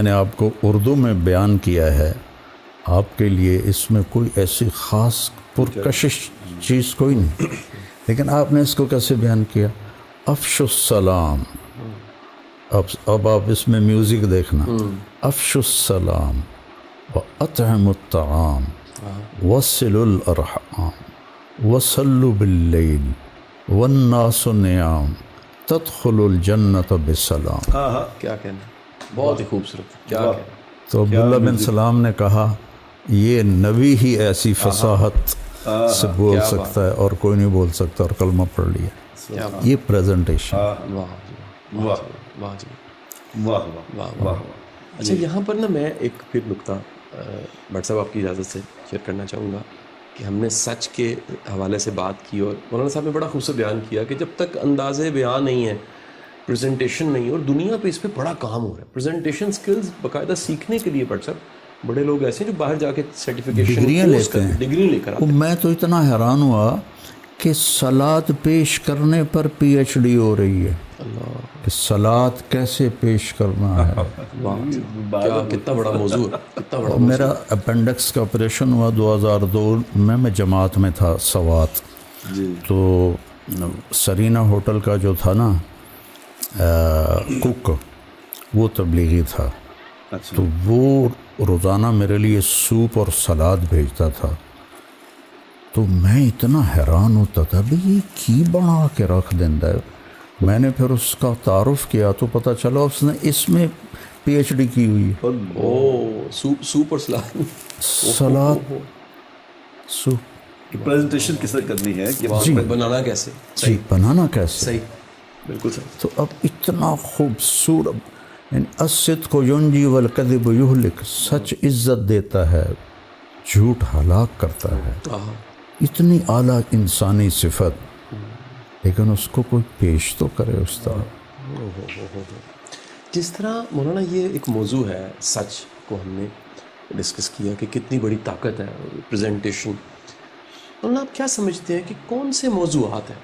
نے آپ کو اردو میں بیان کیا ہے، آپ کے لیے اس میں کوئی ایسی خاص پرکشش چیز کوئی نہیں، لیکن آپ نے اس کو کیسے بیان کیا؟ افش السلام. اب آپ اس میں میوزک دیکھنا. افش السلام واطعموا الطعام وصلوا الارحام وصلوا باللیل والناس نیام تدخلوا الجنۃ بسلام. کیا کہنا, بہت ہی خوبصورت. کیا کہنا. تو عبداللہ بن سلام نے کہا یہ نبی ہی ایسی فصاحت سے بول سکتا ہے اور کوئی نہیں بول سکتا, اور کلمہ پڑھ لیا. یہ پریزنٹیشن. واہ واہ واہ جی, واہ واہ واہ. اچھا, یہاں پر نا میں ایک پھر نقطہ بٹ صاحب آپ کی اجازت سے شیئر کرنا چاہوں گا کہ ہم نے سچ کے حوالے سے بات کی, اور مولانا صاحب نے بڑا خوبصورت بیان کیا کہ جب تک انداز بیان نہیں ہے, پریزنٹیشن نہیں, اور دنیا پہ اس پہ بڑا کام ہو رہا ہے. پریزنٹیشن سکلز باقاعدہ سیکھنے کے لیے بٹ صاحب بڑے لوگ ایسے ہیں جو باہر جا کے سرٹیفکیشن ڈگریاں لیتے ہیں, ڈگری لے کر آتے ہیں. میں تو اتنا حیران ہوا کہ صلات پیش کرنے پر پی ایچ ڈی ہو رہی ہے کہ صلات کیسے پیش کرنا ہے. کتنا بڑا موضوع, کتنا بڑا. میرا اپینڈکس کا آپریشن ہوا 2002 میں جماعت میں تھا سوات. تو سرینا ہوٹل کا جو تھا نا کک, وہ تبلیغی تھا. تو وہ روزانہ میرے لیے سوپ اور سلاد بھیجتا تھا. تو میں اتنا حیران ہوتا تھا بھی یہ کی بنا کے رکھ دینا ہے. میں نے پھر اس کا تعارف کیا تو پتہ چلا اس نے اس میں پی ایچ ڈی کی ہوئی ہے. سوپ اور سلاد, سلاد سوپ. پریزنٹیشن کس طرح کرنی ہے, جی بنانا کیسے, جی بنانا کیسے. صحیح, بالکل صحیح. تو اب اتنا خوبصورت, یعنی الصدق ینجی والکذب یہلک, سچ عزت دیتا ہے جھوٹ ہلاک کرتا ہے. اتنی اعلیٰ انسانی صفت, لیکن اس کو کوئی پیش تو کرے اس طرح. جس طرح مولانا یہ ایک موضوع ہے, سچ کو ہم نے ڈسکس کیا کہ کتنی بڑی طاقت ہے پریزنٹیشن. مولانا آپ کیا سمجھتے ہیں کہ کون سے موضوعات ہیں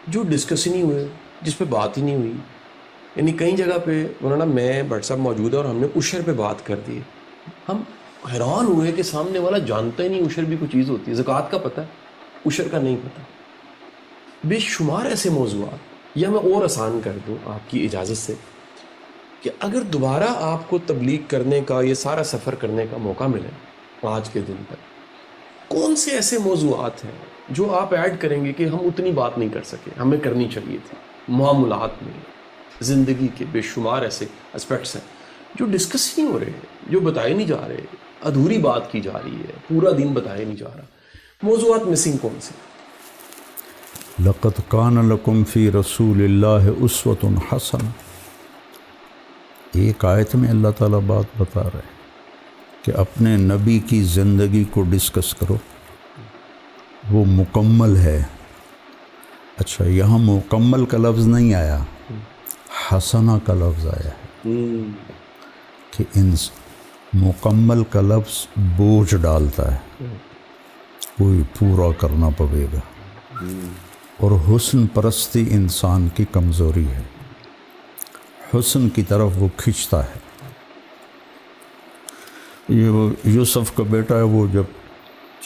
جو ڈسکس ہی نہیں ہوئے, جس پہ بات ہی نہیں ہوئی؟ یعنی کئی جگہ پہ مولانا میں بٹ صاحب موجود ہے اور ہم نے عشر پہ بات کر دی, ہم حیران ہوئے کہ سامنے والا جانتا ہی نہیں عشر بھی کوئی چیز ہوتی ہے. زکوٰۃ کا پتہ ہے, عشر کا نہیں پتہ. بے شمار ایسے موضوعات. یا میں اور آسان کر دوں آپ کی اجازت سے کہ اگر دوبارہ آپ کو تبلیغ کرنے کا, یہ سارا سفر کرنے کا موقع ملے آج کے دن پر, کون سے ایسے موضوعات ہیں جو آپ ایڈ کریں گے کہ ہم اتنی بات نہیں کر سکے, ہمیں کرنی چاہیے تھی؟ معاملات میں, زندگی کے بے شمار ایسے اسپیکٹس ہیں جو ڈسکس ہی نہیں ہو رہے, جو بتائے نہیں جا رہے, ادھوری بات کی جا رہی ہے, پورا دن بتایا نہیں جا رہا. موضوعات مسنگ کون سے؟ لقد کان لکم فی رسول اللہ اسوۃ حسنہ. ایک آیت میں اللہ تعالیٰ بات بتا رہے ہیں کہ اپنے نبی کی زندگی کو ڈسکس کرو, وہ مکمل ہے. اچھا, یہاں مکمل کا لفظ نہیں آیا, حسنہ کا لفظ آیا ہے کہ مکمل کا لفظ بوجھ ڈالتا ہے, کوئی پورا کرنا پڑے گا. اور حسن پرستی انسان کی کمزوری ہے, حسن کی طرف وہ کھنچتا ہے. یہ یوسف کا بیٹا ہے, وہ جب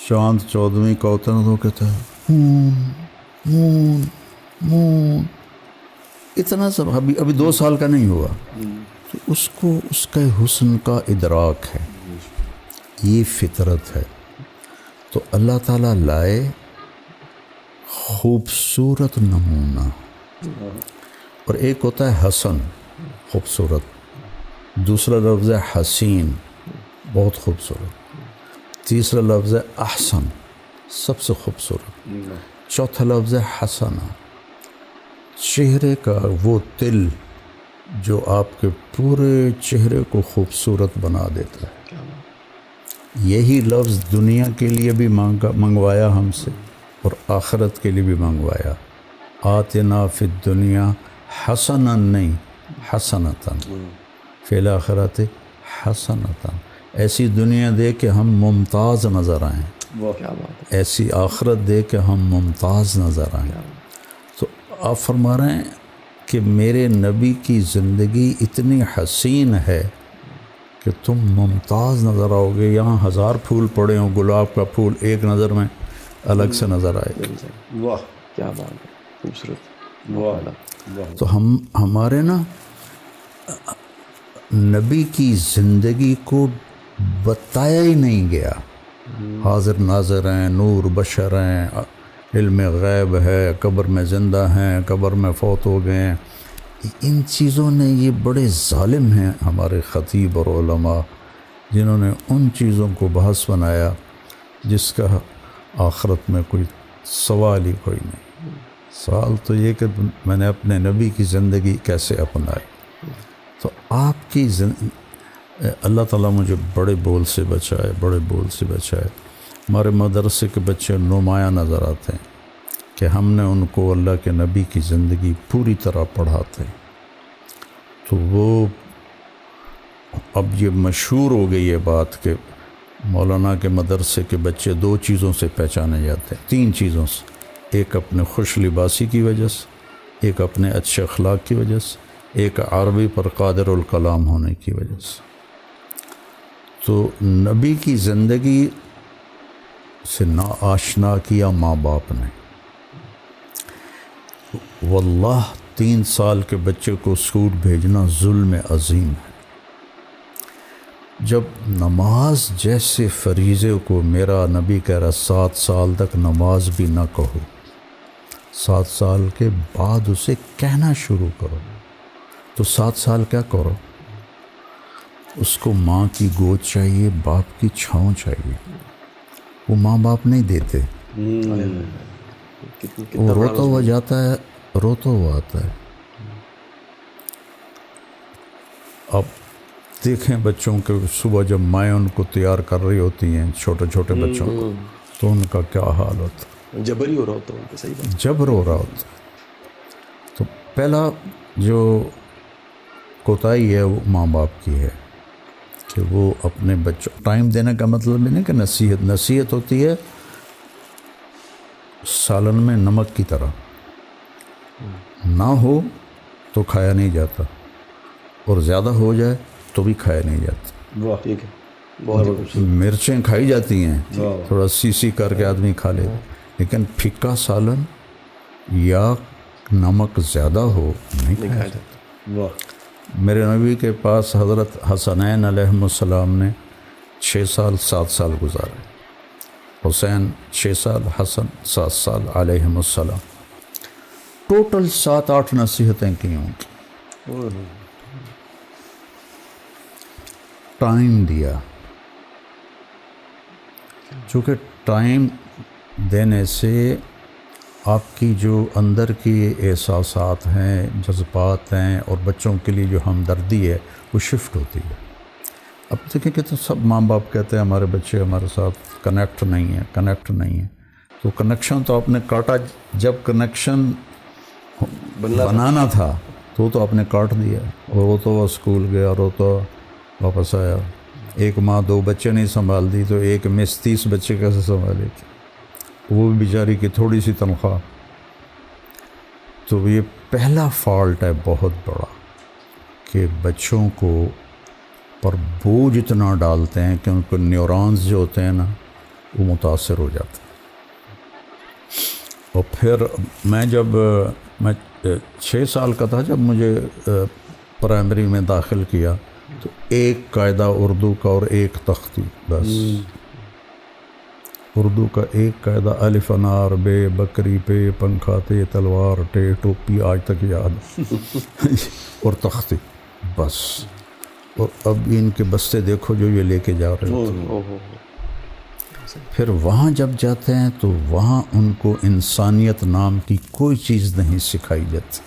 چاند 14ویں کا ہوتا ہے تو کہتا ہے مون مون, اتنا سب. ابھی 2 سال کا نہیں ہوا, تو اس کو اس کے حسن کا ادراک ہے, یہ فطرت ہے. تو اللہ تعالیٰ لائے خوبصورت نمونہ, اور ایک ہوتا ہے حسن خوبصورت, دوسرا لفظ ہے حسین بہت خوبصورت, تیسرا لفظ ہے احسن سب سے خوبصورت, چوتھا لفظ ہے حسنہ چہرے کا وہ تل جو آپ کے پورے چہرے کو خوبصورت بنا دیتا ہے. یہی لفظ دنیا کے لیے بھی منگوایا ہم سے اور آخرت کے لیے بھی منگوایا. آتنا فی الدنیا حسنا نہیں حسنتاً, فی الآخرت حسنتاً. ایسی دنیا دے کہ ہم ممتاز نظر آئیں, ایسی آخرت دے کہ ہم ممتاز نظر آئیں. تو آپ فرما رہے ہیں کہ میرے نبی کی زندگی اتنی حسین ہے کہ تم ممتاز نظر آؤ گے. یہاں 1000 پھول پڑے ہوں, گلاب کا پھول ایک نظر میں الگ سے نظر آئے گا. واہ کیا بات ہے, خوبصورت. تو ہمارے نا نبی کی زندگی کو بتایا ہی نہیں گیا. حاضر ناظر ہیں, نور بشر ہیں, علم غیب ہے, قبر میں زندہ ہیں, قبر میں فوت ہو گئے ہیں. ان چیزوں نے یہ بڑے ظالم ہیں ہمارے خطیب اور علماء, جنہوں نے ان چیزوں کو بحث بنایا جس کا آخرت میں کوئی سوال ہی کوئی نہیں. سوال تو یہ کہ میں نے اپنے نبی کی زندگی کیسے اپنائی. تو آپ کی اللہ تعالیٰ مجھے بڑے بول سے بچائے, بڑے بول سے بچائے. ہمارے مدرسے کے بچے نمایاں نظر آتے ہیں کہ ہم نے ان کو اللہ کے نبی کی زندگی پوری طرح پڑھاتے. تو وہ اب یہ مشہور ہو گئی ہے بات کہ مولانا کے مدرسے کے بچے 2 چیزوں سے پہچانے جاتے ہیں, 3 چیزوں سے. ایک اپنے خوش لباسی کی وجہ سے, ایک اپنے اچھے اخلاق کی وجہ سے, ایک عربی پر قادر الکلام ہونے کی وجہ سے. تو نبی کی زندگی سے نا آشنا کیا ماں باپ نے. واللہ 3 سال کے بچے کو اسکول بھیجنا ظلم عظیم ہے. جب نماز جیسے فریضے کو میرا نبی کہہ رہا 7 سال تک نماز بھی نہ کہو, 7 سال کے بعد اسے کہنا شروع کرو. تو 7 سال کیا کرو, اس کو ماں کی گود چاہیے, باپ کی چھاؤں چاہیے. وہ ماں باپ نہیں دیتے, وہ روتا ہوا جاتا ہے, روتا ہوا آتا ہے. اب دیکھیں بچوں کے صبح جب مائیں ان کو تیار کر رہی ہوتی ہیں, چھوٹے چھوٹے بچوں کو, تو ان کا کیا حال ہوتا ہے. جبر ہی ہو رہا ہوتا ہے, صحیح بات, جبر ہو رہا ہوتا ہے. تو پہلا جو کوتاہی ہے وہ ماں باپ کی ہے کہ وہ اپنے بچوں ٹائم دینے کا مطلب نہیں کہ نصیحت ہوتی ہے سالن میں نمک کی طرح, نہ ہو تو کھایا نہیں جاتا, اور زیادہ ہو جائے تو بھی کھایا نہیں جاتا. ٹھیک ہے, بہت مرچیں کھائی جاتی ہیں, تھوڑا سی کر کے آدمی کھا لے, لیکن پھیکا سالن یا نمک زیادہ ہو نہیں کھایا جاتا. میرے نبی کے پاس حضرت حسنین علیہ السلام نے 6 سال 7 سال گزارے, حسین 6 سال, حسن 7 سال علیہ السلام. ٹوٹل 7-8 نصیحتیں کی ہوں گی. ٹائم دیا, چونکہ ٹائم دینے سے آپ کی جو اندر کی احساسات ہیں, جذبات ہیں, اور بچوں کے لیے جو ہمدردی ہے وہ شفٹ ہوتی ہے. اب دیکھیں کہ تو سب ماں باپ کہتے ہیں ہمارے بچے ہمارے ساتھ کنیکٹ نہیں ہیں. تو کنیکشن تو آپ نے کاٹا, جب کنیکشن بنانا تھا تو آپ نے کاٹ دیا. اور وہ تو اسکول گیا, اور وہ تو واپس آیا. ایک ماں 2 بچے نہیں سنبھال دی تو ایک مس 30 بچے کیسے سنبھالے تھے, وہ بھی بیچاری کی تھوڑی سی تنخواہ. تو یہ پہلا فالٹ ہے بہت بڑا کہ بچوں کو پر بوجھ اتنا ڈالتے ہیں کہ ان کو نیورونز جو ہوتے ہیں نا وہ متاثر ہو جاتے ہیں. اور پھر میں 6 سال کا تھا جب مجھے پرائمری میں داخل کیا, تو 1 قاعدہ اردو کا اور 1 تختی بس. اردو کا 1 قاعدہ الف انار, بے بکری, پے پنکھا, تے تلوار, ٹے ٹوپی, آج تک یاد, اور تختی بس. اور اب ان کے بستے دیکھو جو یہ لے کے جا رہے ہوتے. پھر وہاں جب جاتے ہیں تو وہاں ان کو انسانیت نام کی کوئی چیز نہیں سکھائی جاتی.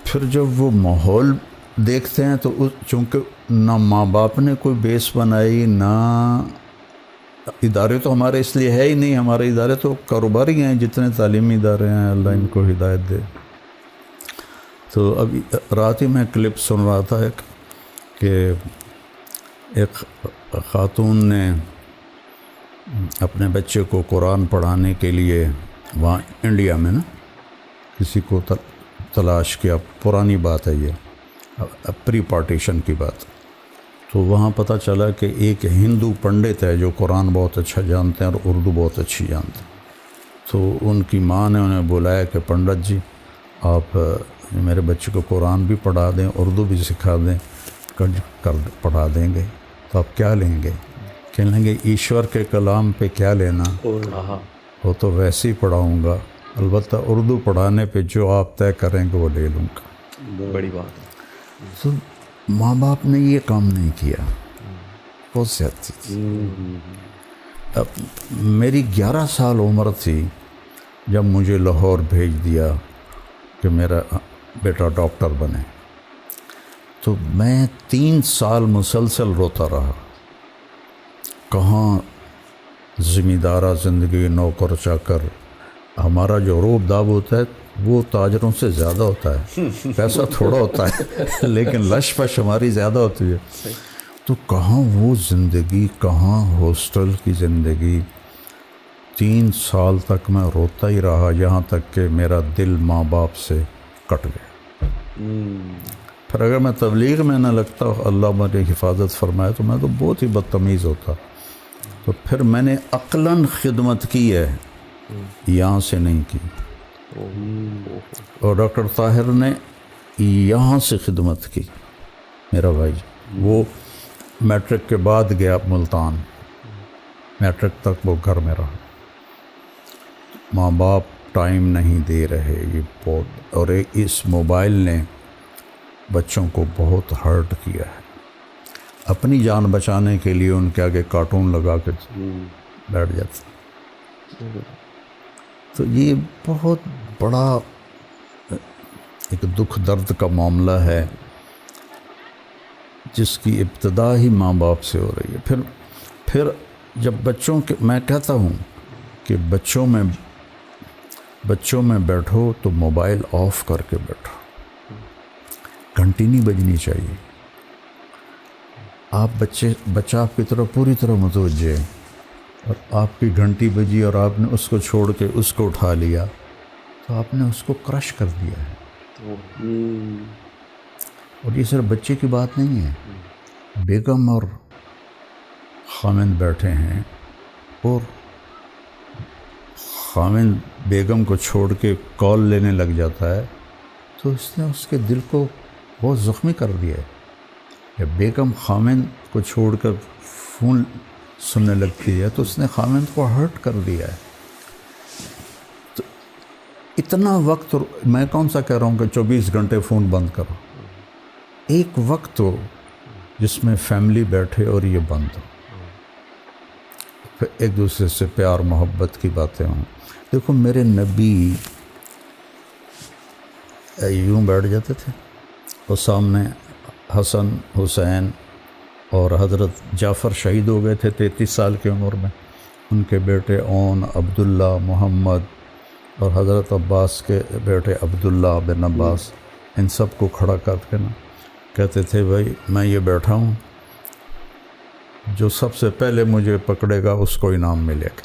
پھر جب وہ ماحول دیکھتے ہیں تو چونکہ نہ ماں باپ نے کوئی بیس بنائی, نہ ادارے تو ہمارے اس لیے ہے ہی نہیں. ہمارے ادارے تو کاروباری ہیں, جتنے تعلیمی ادارے ہیں, اللہ ان کو ہدایت دے. تو اب رات ہی میں کلپ سن رہا تھا کہ ایک خاتون نے اپنے بچے کو قرآن پڑھانے کے لیے وہاں انڈیا میں نا کسی کو تلاش کیا. پرانی بات ہے یہ, پری پارٹیشن کی بات. تو وہاں پتہ چلا کہ ایک ہندو پنڈت ہے جو قرآن بہت اچھا جانتے ہیں اور اردو بہت اچھی جانتے ہیں. تو ان کی ماں نے انہیں بلایا کہ پنڈت جی آپ میرے بچے کو قرآن بھی پڑھا دیں، اردو بھی سکھا دیں، پڑھا دیں گے تو آپ کیا لیں گے؟ کہنے لگے ایشور کے کلام پہ کیا لینا، وہ تو ویسے ہی پڑھاؤں گا، البتہ اردو پڑھانے پہ جو آپ طے کریں گے وہ لے لوں گا۔ بڑی بات ہے۔ تو ماں باپ نے یہ کام نہیں کیا، بہت زیادتی تھی۔ اب میری 11 سال عمر تھی جب مجھے لاہور بھیج دیا کہ میرا بیٹا ڈاکٹر بنے، تو میں 3 سال مسلسل روتا رہا۔ کہاں ذمہ دارہ زندگی، نوکر چاکر، ہمارا جو روب داب ہوتا ہے وہ تاجروں سے زیادہ ہوتا ہے، پیسہ تھوڑا ہوتا ہے لیکن لش پش ہماری زیادہ ہوتی ہے۔ تو کہاں وہ زندگی، کہاں ہاسٹل کی زندگی۔ 3 سال تک میں روتا ہی رہا، یہاں تک کہ میرا دل ماں باپ سے کٹ گیا۔ پھر اگر میں تبلیغ میں نہ لگتا، اللہ میری حفاظت فرمائے، تو میں تو بہت ہی بدتمیز ہوتا۔ تو پھر میں نے عقلاً خدمت کی ہے، یہاں سے نہیں کی۔ اور ڈاکٹر طاہر نے یہاں سے خدمت کی، میرا بھائی۔ وہ میٹرک کے بعد گیا ملتان، میٹرک تک وہ گھر میں رہا۔ ماں باپ ٹائم نہیں دے رہے، یہ بہت، اور اس موبائل نے بچوں کو بہت ہرٹ کیا ہے۔ اپنی جان بچانے کے لیے ان کے آگے کارٹون لگا کے بیٹھ جاتے۔ تو یہ بہت بڑا ایک دکھ درد کا معاملہ ہے جس کی ابتدا ہی ماں باپ سے ہو رہی ہے۔ پھر جب بچوں کے، میں کہتا ہوں کہ بچوں میں بیٹھو تو موبائل آف کر کے بیٹھو، گھنٹی نہیں بجنی چاہیے۔ آپ بچہ آپ کی طرف پوری طرح متوجہ ہے، اور آپ کی گھنٹی بجی اور آپ نے اس کو چھوڑ کے اس کو اٹھا لیا تو آپ نے اس کو کرش کر دیا ہے۔ اور یہ صرف بچے کی بات نہیں ہے، بیگم اور خامند بیٹھے ہیں اور خامند بیگم کو چھوڑ کے کال لینے لگ جاتا ہے تو اس نے اس کے دل کو بہت زخمی کر دیا ہے۔ یا بیگم خامند کو چھوڑ کر فون سننے لگتی ہے تو اس نے خامند کو ہرٹ کر دیا ہے۔ تو اتنا وقت، میں کون سا کہہ رہا ہوں کہ 24 گھنٹے فون بند کرو، ایک وقت ہو جس میں فیملی بیٹھے اور یہ بند ہو، پھر ایک دوسرے سے پیار محبت کی باتیں ہوں۔ دیکھو میرے نبی یوں بیٹھ جاتے تھے اور سامنے حسن، حسین اور حضرت جعفر شہید ہو گئے تھے 33 سال کی عمر میں، ان کے بیٹے اون، عبداللہ، محمد اور حضرت عباس کے بیٹے عبداللہ بن عباس، ان سب کو کھڑا کر کے نا کہتے تھے بھائی میں یہ بیٹھا ہوں، جو سب سے پہلے مجھے پکڑے گا اس کو انعام ملے گا۔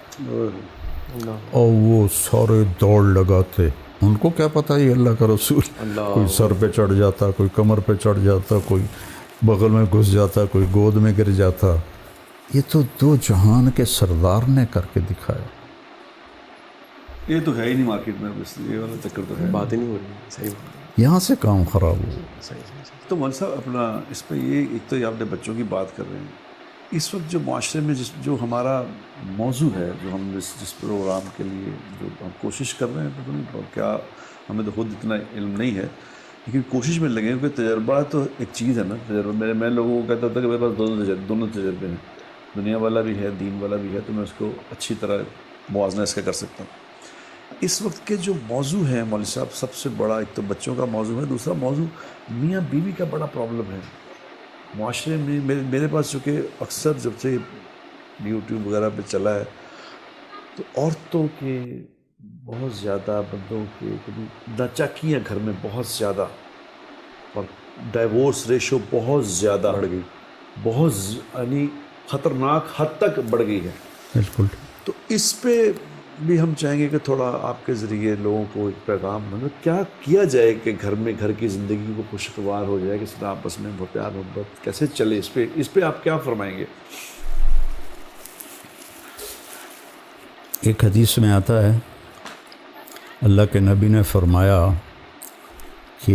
اور وہ سارے دوڑ لگاتے، ان کو کیا پتہ یہ اللہ کا رسول، کوئی سر پہ چڑھ جاتا، کوئی کمر پہ چڑھ جاتا، کوئی بغل میں گھس جاتا، کوئی گود میں گر جاتا۔ یہ تو 2 جہان کے سردار نے کر کے دکھایا۔ یہ تو ہے ہی نہیں مارکیٹ میں، بس یہ والا چکر تو ہے، بات ہی نہیں ہو رہی۔ صحیح بات، یہاں سے کام خراب ہوا۔ صحیح۔ تو مولوی صاحب اپنا اس پہ یہ، ایک تو آپ نے بچوں کی بات کر رہے ہیں، اس وقت جو معاشرے میں جو ہمارا موضوع ہے، جو ہم جس پروگرام کے لیے جو ہم کوشش کر رہے ہیں، پتہ نہیں کیا، ہمیں تو خود اتنا علم نہیں ہے، لیکن کوشش میں لگے، کیونکہ تجربہ تو ایک چیز ہے نا، تجربہ میں لوگوں کو کہتا ہوتا کہ میرے پاس دونوں تجربے ہیں، دنیا والا بھی ہے، دین والا بھی ہے، تو میں اس کو اچھی طرح موازنہ اس کا کر سکتا ہوں۔ اس وقت کے جو موضوع ہے مولوی صاحب، سب سے بڑا ایک تو بچوں کا موضوع ہے، دوسرا موضوع میاں بیوی کا بڑا پرابلم ہے معاشرے میں۔ میرے پاس چونکہ اکثر جب سے یوٹیوب وغیرہ پہ چلا ہے تو عورتوں کے بہت زیادہ، بندوں کے ناچاکیاں گھر میں بہت زیادہ، اور ڈائیورس ریشو بہت زیادہ بڑھ گئی، بہت یعنی خطرناک حد تک بڑھ گئی ہے۔ بالکل۔ تو اس پہ بھی ہم چاہیں گے کہ تھوڑا آپ کے ذریعے لوگوں کو ایک پیغام، مطلب کیا کیا جائے کہ گھر کی زندگی کو خوشگوار ہو جائے، کہ آپس میں پیار محبت کیسے چلے، اس پہ آپ کیا فرمائیں گے؟ ایک حدیث میں آتا ہے اللہ کے نبی نے فرمایا کہ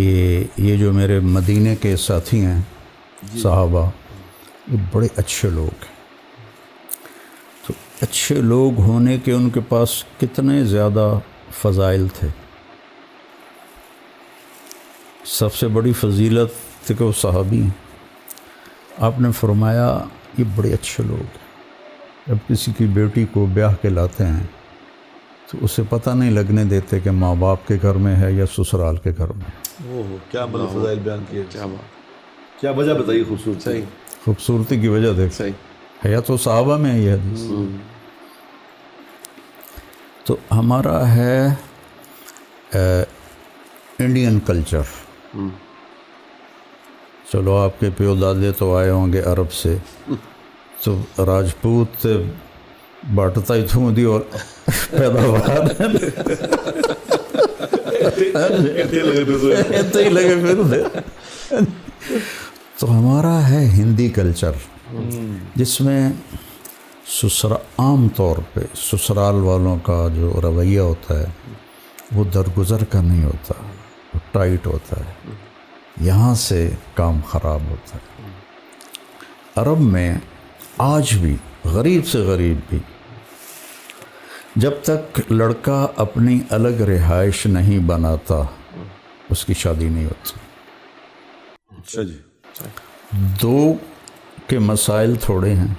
یہ جو میرے مدینے کے ساتھی ہیں صحابہ، یہ بڑے اچھے لوگ ہیں. تو اچھے لوگ ہونے کے ان کے پاس کتنے زیادہ فضائل تھے. سب سے بڑی فضیلت تھی کہ وہ صحابی ہیں. آپ نے فرمایا یہ بڑے اچھے لوگ ہیں. جب کسی کی بیٹی کو بیاہ کے لاتے ہیں تو اسے پتہ نہیں لگنے دیتے کہ ماں باپ کے گھر میں ہے یا سسرال کے گھر میں. کیا مطلب فضائل بیان کیے، کیا بات، کیا وجہ بتائیے خوبصورت. صحیح خوبصورتی کی وجہ دیکھ، صحیح. ہے تو صحابہ میں ہے یہ حدیث. تو ہمارا ہے انڈین کلچر. چلو آپ کے پیو دادے تو آئے ہوں گے عرب سے، تو راجپوت باٹتا ہی تھوں دی اور پیداوار ایسے ہی لگے پھر. تو ہمارا ہے ہندی کلچر جس میں عام طور پہ سسرال والوں کا جو رویہ ہوتا ہے وہ درگزر کا نہیں ہوتا، وہ ٹائٹ ہوتا ہے. یہاں سے کام خراب ہوتا ہے. عرب میں آج بھی غریب سے غریب بھی جب تک لڑکا اپنی الگ رہائش نہیں بناتا اس کی شادی نہیں ہوتی. اچھا جی. دو کے مسائل تھوڑے ہیں.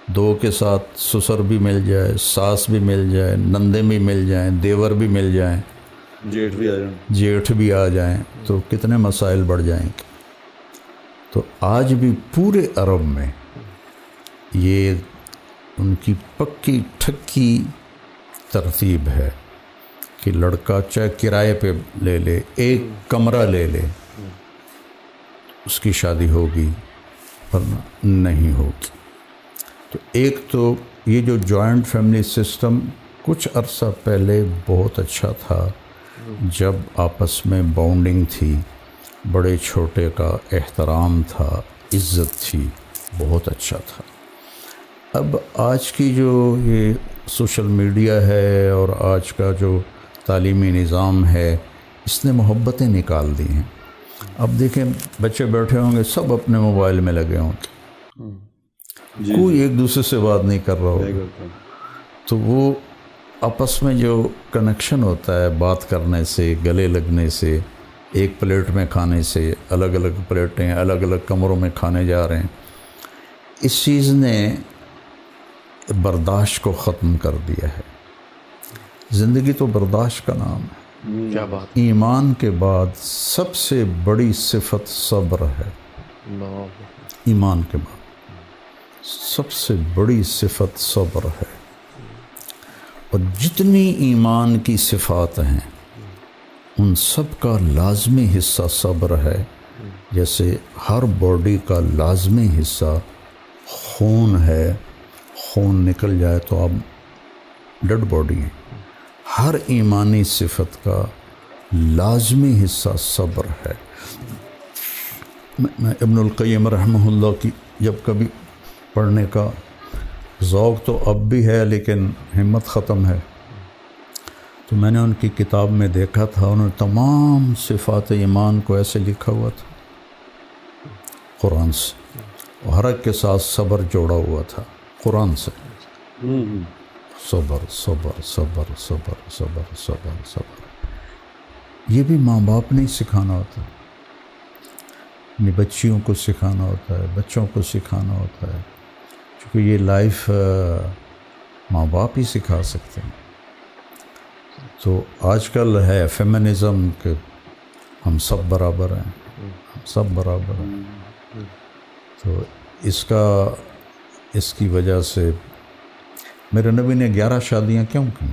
دو کے ساتھ سسر بھی مل جائے، ساس بھی مل جائے، نندے بھی مل جائیں، دیور بھی مل جائیں، جیٹھ بھی آ جائیں، جیٹھ بھی آ جائیں، تو کتنے مسائل بڑھ جائیں گے. تو آج بھی پورے عرب میں یہ ان کی پکی ٹھکی ترتیب ہے کہ لڑکا چاہے کرائے پہ لے لے، ایک کمرہ لے لے، اس کی شادی ہوگی ورنہ نہیں ہوگی. تو ایک تو یہ جو جوائنٹ فیملی سسٹم کچھ عرصہ پہلے بہت اچھا تھا، جب آپس میں باؤنڈنگ تھی، بڑے چھوٹے کا احترام تھا، عزت تھی، بہت اچھا تھا. اب آج کی جو یہ سوشل میڈیا ہے اور آج کا جو تعلیمی نظام ہے، اس نے محبتیں نکال دی ہیں. اب دیکھیں بچے بیٹھے ہوں گے، سب اپنے موبائل میں لگے ہوں گے، کوئی ایک دوسرے سے بات نہیں کر رہا ہوگا. تو وہ آپس میں جو کنیکشن ہوتا ہے بات کرنے سے، گلے لگنے سے، ایک پلیٹ میں کھانے سے، الگ الگ پلیٹیں الگ الگ کمروں میں کھانے جا رہے ہیں، اس چیز نے برداشت کو ختم کر دیا ہے. زندگی تو برداشت کا نام ہے. کیا بات. ایمان کے بعد سب سے بڑی صفت صبر ہے. ایمان کے بعد سب سے بڑی صفت صبر ہے. اور جتنی ایمان کی صفات ہیں ان سب کا لازمی حصہ صبر ہے. جیسے ہر باڈی کا لازمی حصہ خون ہے، خون نکل جائے تو اب ڈیڈ باڈی ہے. ہر ایمانی صفت کا لازمی حصہ صبر ہے. میں ابن القیم رحمہ اللہ کی جب کبھی پڑھنے کا ذوق تو اب بھی ہے لیکن ہمت ختم ہے، تو میں نے ان کی کتاب میں دیکھا تھا، انہوں نے تمام صفات ایمان کو ایسے لکھا ہوا تھا قرآن سے، اور ہر ایک کے ساتھ صبر جوڑا ہوا تھا قرآن سے. صبر صبر صبر صبر صبر صبر صبر. یہ بھی ماں باپ نے سکھانا ہوتا ہے، اپنی بچیوں کو سکھانا ہوتا ہے، بچوں کو سکھانا ہوتا ہے، کیونکہ یہ لائف ماں باپ ہی سکھا سکتے ہیں. تو آج کل ہے فیمنزم کہ ہم سب برابر ہیں، ہم سب برابر ہیں. تو اس کی وجہ سے میرے نبی نے 11 شادیاں کیوں کی؟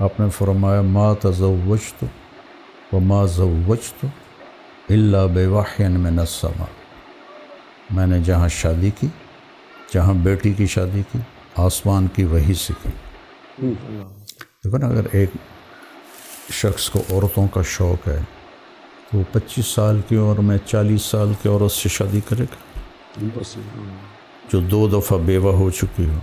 آپ نے فرمایا ما تزوجت وما زوجت الا بوحی من السماء. میں نے جہاں شادی کی، جہاں بیٹی کی شادی کی، آسمان کی وحی سے کی. دیکھو نا، اگر ایک شخص کو عورتوں کا شوق ہے تو وہ 25 سال کی عمر میں 40 سال کی عورت سے شادی کرے گا جو 2 دفعہ بیوہ ہو چکی ہو،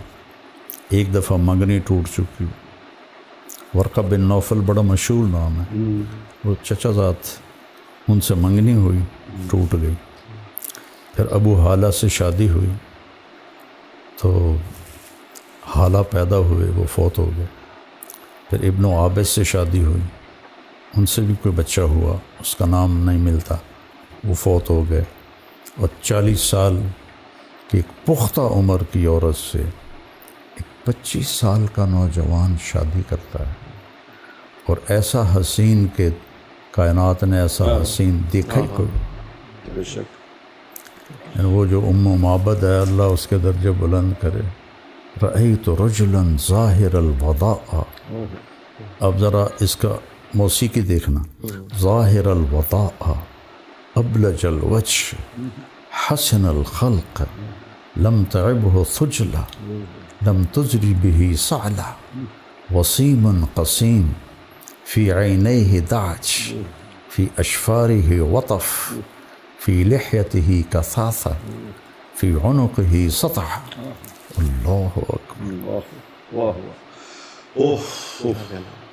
1 دفعہ منگنی ٹوٹ چکی ہو، ورقہ بن نوفل بڑا مشہور نام ہے، وہ چچا زاد، ان سے منگنی ہوئی، ٹوٹ گئی. پھر ابو حالہ سے شادی ہوئی تو حالہ پیدا ہوئے، وہ فوت ہو گئے. پھر ابن عابد سے شادی ہوئی، ان سے بھی کوئی بچہ ہوا، اس کا نام نہیں ملتا، وہ فوت ہو گئے. اور 40 سال کی ایک پختہ عمر کی عورت سے ایک 25 سال کا نوجوان شادی کرتا ہے، اور ایسا حسین کہ کائنات نے ایسا حسین دیکھا ہی کوئی. بے شک. وہ جو معبد ہے، اللہ اس کے درجے بلند کرے. رأیت رجلا ظاہر الوضاء، اب ذرا اس کا موسیقی دیکھنا. ظاہر الوضاء ابلج الوجه حسن الخلق لم تعبه ثجلة لم تجري به صعلة وسيم قسيم في عينيه دعج في أشفاره وطف في لحيته كثاثة في عنقه سطع. اللہ اکبر،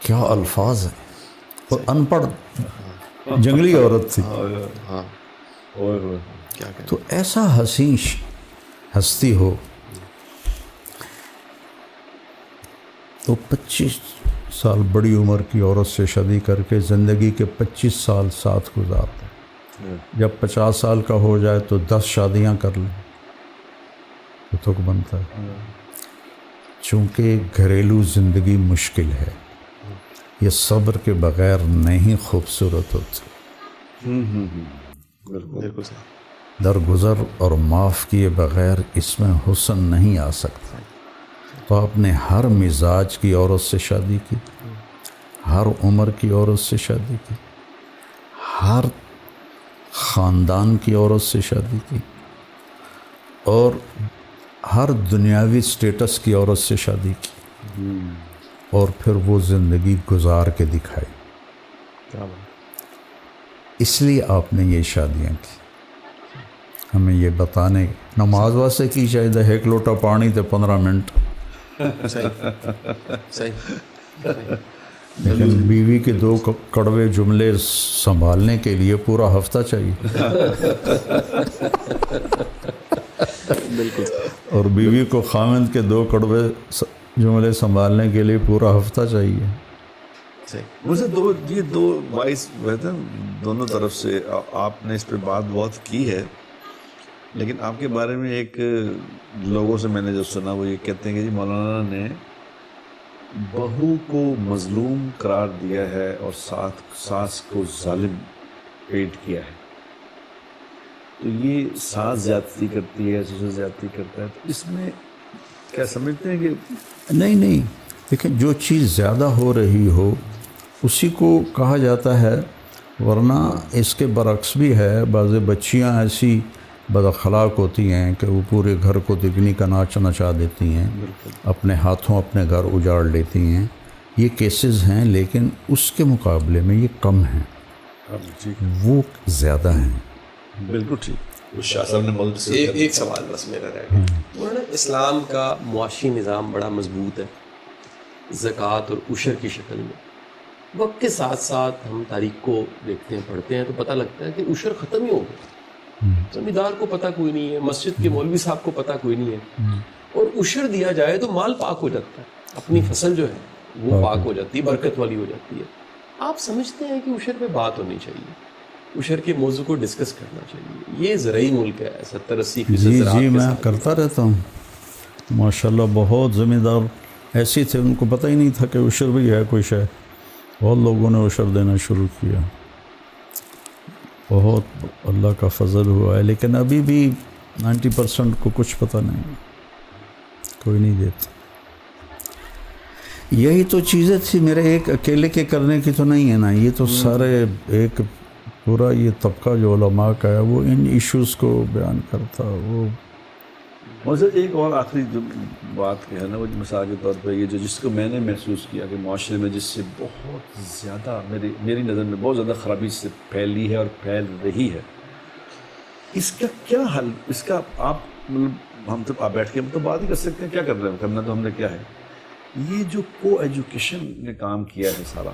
کیا الفاظ ہیں. اور ان پڑھ جنگلی عورت تھی. تو ایسا حسین ہستی ہو تو 25 سال بڑی عمر کی عورت سے شادی کر کے زندگی کے 25 سال ساتھ گزارتے. جب 50 سال کا ہو جائے تو 10 شادیاں کر لیں تو بنتا ہے. چونکہ گھریلو زندگی مشکل ہے، یہ صبر کے بغیر نہیں خوبصورت ہوتی. بالکل. درگزر اور معاف کیے بغیر اس میں حسن نہیں آ سکتا. تو آپ نے ہر مزاج کی عورت سے شادی کی، ہر عمر کی عورت سے شادی کی، ہر خاندان کی عورت سے شادی کی، اور ہر دنیاوی سٹیٹس کی عورت سے شادی کی، اور پھر وہ زندگی گزار کے دکھائی. اس لیے آپ نے یہ شادیاں کی. ہمیں یہ بتانے، نماز واسطے کی چاہیے 1 لوٹا پانی تے 15 منٹ، صحیح. لیکن بیوی کے 2 کڑوے جملے سنبھالنے کے لیے پورا ہفتہ چاہیے. بالکل. اور بیوی کو خامند کے 2 کڑوے جملے سنبھالنے کے لیے پورا ہفتہ چاہیے. مجھے یہ دو وائس دونوں طرف سے آپ نے اس پہ بات بہت کی ہے، لیکن آپ کے بارے میں ایک لوگوں سے میں نے جو سنا وہ یہ کہتے ہیں کہ جی مولانا نے بہو کو مظلوم قرار دیا ہے اور ساس کو ظالم پیٹ کیا ہے. تو یہ ساس زیادتی کرتی ہے، سسر زیادتی کرتا ہے، تو اس میں کیا سمجھتے ہیں کہ نہیں، لیکن جو چیز زیادہ ہو رہی ہو اسی کو کہا جاتا ہے. ورنہ اس کے برعکس بھی ہے، بعض بچیاں ایسی بد اخلاق ہوتی ہیں کہ وہ پورے گھر کو دگنی کا ناچ نچا دیتی ہیں، اپنے ہاتھوں اپنے گھر اجاڑ لیتی ہیں. یہ کیسز ہیں، لیکن اس کے مقابلے میں یہ کم ہیں، وہ زیادہ ہیں. بالکل ٹھیک. شاہ صاحب نے ایک سوال بس میرا رہ گیا. مولانا اسلام کا معاشی نظام بڑا مضبوط ہے، زکوٰۃ اور عشر کی شکل میں. وقت کے ساتھ ساتھ ہم تاریخ کو دیکھتے ہیں، پڑھتے ہیں تو پتہ لگتا ہے کہ عشر ختم ہی ہو گیا. زمیندار کو پتہ کوئی نہیں ہے، مسجد کے مولوی صاحب کو پتہ کوئی نہیں ہے، اور عشر دیا جائے تو مال پاک ہو جاتا ہے، اپنی فصل جو ہے وہ پاک ہو جاتی ہے، برکت والی ہو جاتی ہے. آپ سمجھتے ہیں کہ عشر پہ بات ہونی چاہیے، عشر کے موضوع کو ڈسکس کرنا چاہیے؟ یہ زرعی ملک ہے، 70-80% جی میں کرتا رہتا ہوں. ماشاءاللہ بہت زمیندار ایسی تھے ان کو پتہ ہی نہیں تھا کہ عشر بھی ہے کوئی شے. بہت لوگوں نے عشر دینا شروع کیا، بہت اللہ کا فضل ہوا ہے. لیکن ابھی بھی 90% کو کچھ پتہ نہیں، کوئی نہیں دیتا. یہی تو چیزیں تھی، میرے ایک اکیلے کے کرنے کی تو نہیں ہے نا، یہ تو سارے ایک پورا یہ طبقہ جو علماء کا ہے وہ ان ایشوز کو بیان کرتا. وہ مجھے ایک اور آخری جو بات ہے نا، وہ مثال کے طور پہ یہ جو جس کو میں نے محسوس کیا کہ معاشرے میں جس سے بہت زیادہ میری نظر میں بہت زیادہ خرابی سے پھیلی ہے اور پھیل رہی ہے، اس کا کیا حل؟ اس کا آپ مطلب ہم تو آپ بیٹھ کے ہم تو بات ہی کر سکتے ہیں، کیا کر رہے ہیں، کرنا تو ہم نے کیا ہے. یہ جو کو ایجوکیشن نے کام کیا ہے سارا،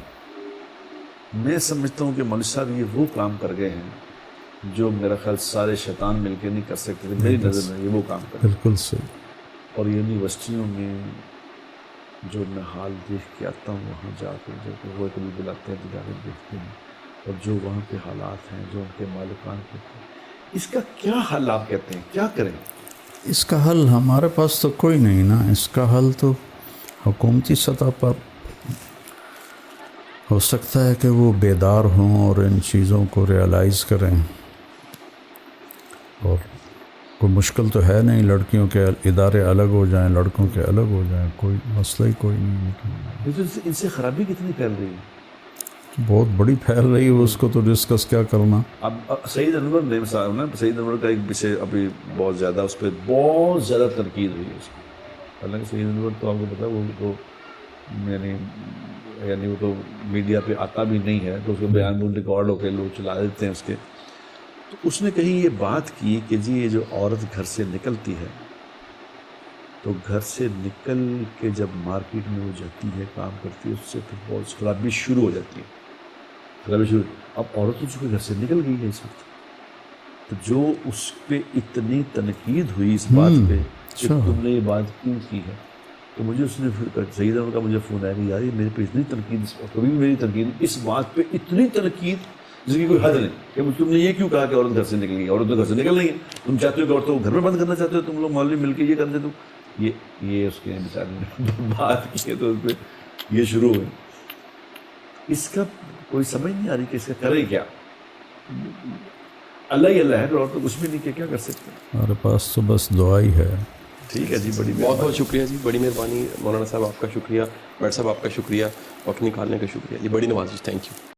میں سمجھتا ہوں کہ مولوی صاحب یہ وہ کام کر گئے ہیں جو میرا خیال سارے شیطان مل کے نہیں کر سکتے تھے، میری نظر میں یہ وہ کام کر گئے۔ بالکل صحیح۔ اور یونیورسٹیوں میں جو میں حال دیکھ کے آتا ہوں وہاں جا کے، جب وہ کبھی بلاتے ہیں تو جا کے دیکھتے ہیں، اور جو وہاں پہ حالات ہیں، جو ان کے مالکان کے ہیں، اس کا کیا حل آپ کہتے ہیں، کیا کریں؟ اس کا حل ہمارے پاس تو کوئی نہیں نا، اس کا حل تو حکومتی سطح پر ہو سکتا ہے کہ وہ بیدار ہوں اور ان چیزوں کو ریئلائز کریں، اور کوئی مشکل تو ہے نہیں، لڑکیوں کے ادارے الگ ہو جائیں، لڑکوں کے الگ ہو جائیں، کوئی مسئلہ ہی کوئی نہیں ہے۔ لیکن ان سے خرابی کتنی پھیل رہی ہے، بہت بڑی پھیل رہی ہے، اس کو تو ڈسکس کیا کرنا۔ اب سعید انور نے مثال نا، سعید انور کا ایک وشے ابھی بہت زیادہ، اس پہ بہت زیادہ تنقید ہوئی ہے اس کی، حالانکہ سعید انور تو آپ کو پتا وہ تو یعنی وہ تو میڈیا پہ آتا بھی نہیں ہے، تو اس کے بیان بھی ریکارڈ ہو کے لوگ چلا دیتے ہیں اس کے۔ تو اس نے کہیں یہ بات کی کہ جی یہ جو عورت گھر سے نکلتی ہے تو گھر سے نکل کے جب مارکیٹ میں وہ جاتی ہے، کام کرتی ہے، اس سے پھر بہت خرابی شروع ہو جاتی ہے، خرابی شروع۔ اب عورت تو چونکہ گھر سے نکل گئی ہے اس وقت، تو جو اس پہ اتنی تنقید ہوئی اس بات پہ کہ تم نے یہ بات کیوں کی ہے، تو مجھے اس نے پھر سعید انور کا مجھے فون آیا کہ یار یہ میرے پہ اتنی تنقید، کبھی بھی میری تنقید اس بات پہ اتنی تنقید جس کی کوئی حد نہیں کہ تم نے یہ کیوں کہا کہ عورت گھر سے نکل گئی، عورت تو گھر سے نکل نہیں ہے، تم چاہتے ہو کہ عورتوں کو گھر میں بند کرنا چاہتے ہو، تم لوگ مولوی مل کے یہ کرتے تو یہ اس کے بیچارے نے بات کی تو اس پہ یہ شروع ہوئی۔ اس کا کوئی سمجھ نہیں آ رہی کہ اس کا کرے کیا، اللہ ہی اللہ ہے، اور تو کچھ بھی نہیں کیا کر سکتے۔ ہمارے پاس تو بس دعا ہی ہے۔ ٹھیک ہے جی، بڑی بہت بہت شکریہ جی، بڑی مہربانی مولانا صاحب، آپ کا شکریہ، ڈاکٹر صاحب آپ کا شکریہ، وقت نکالنے کا شکریہ جی، بڑی نوازش، تھینک یو۔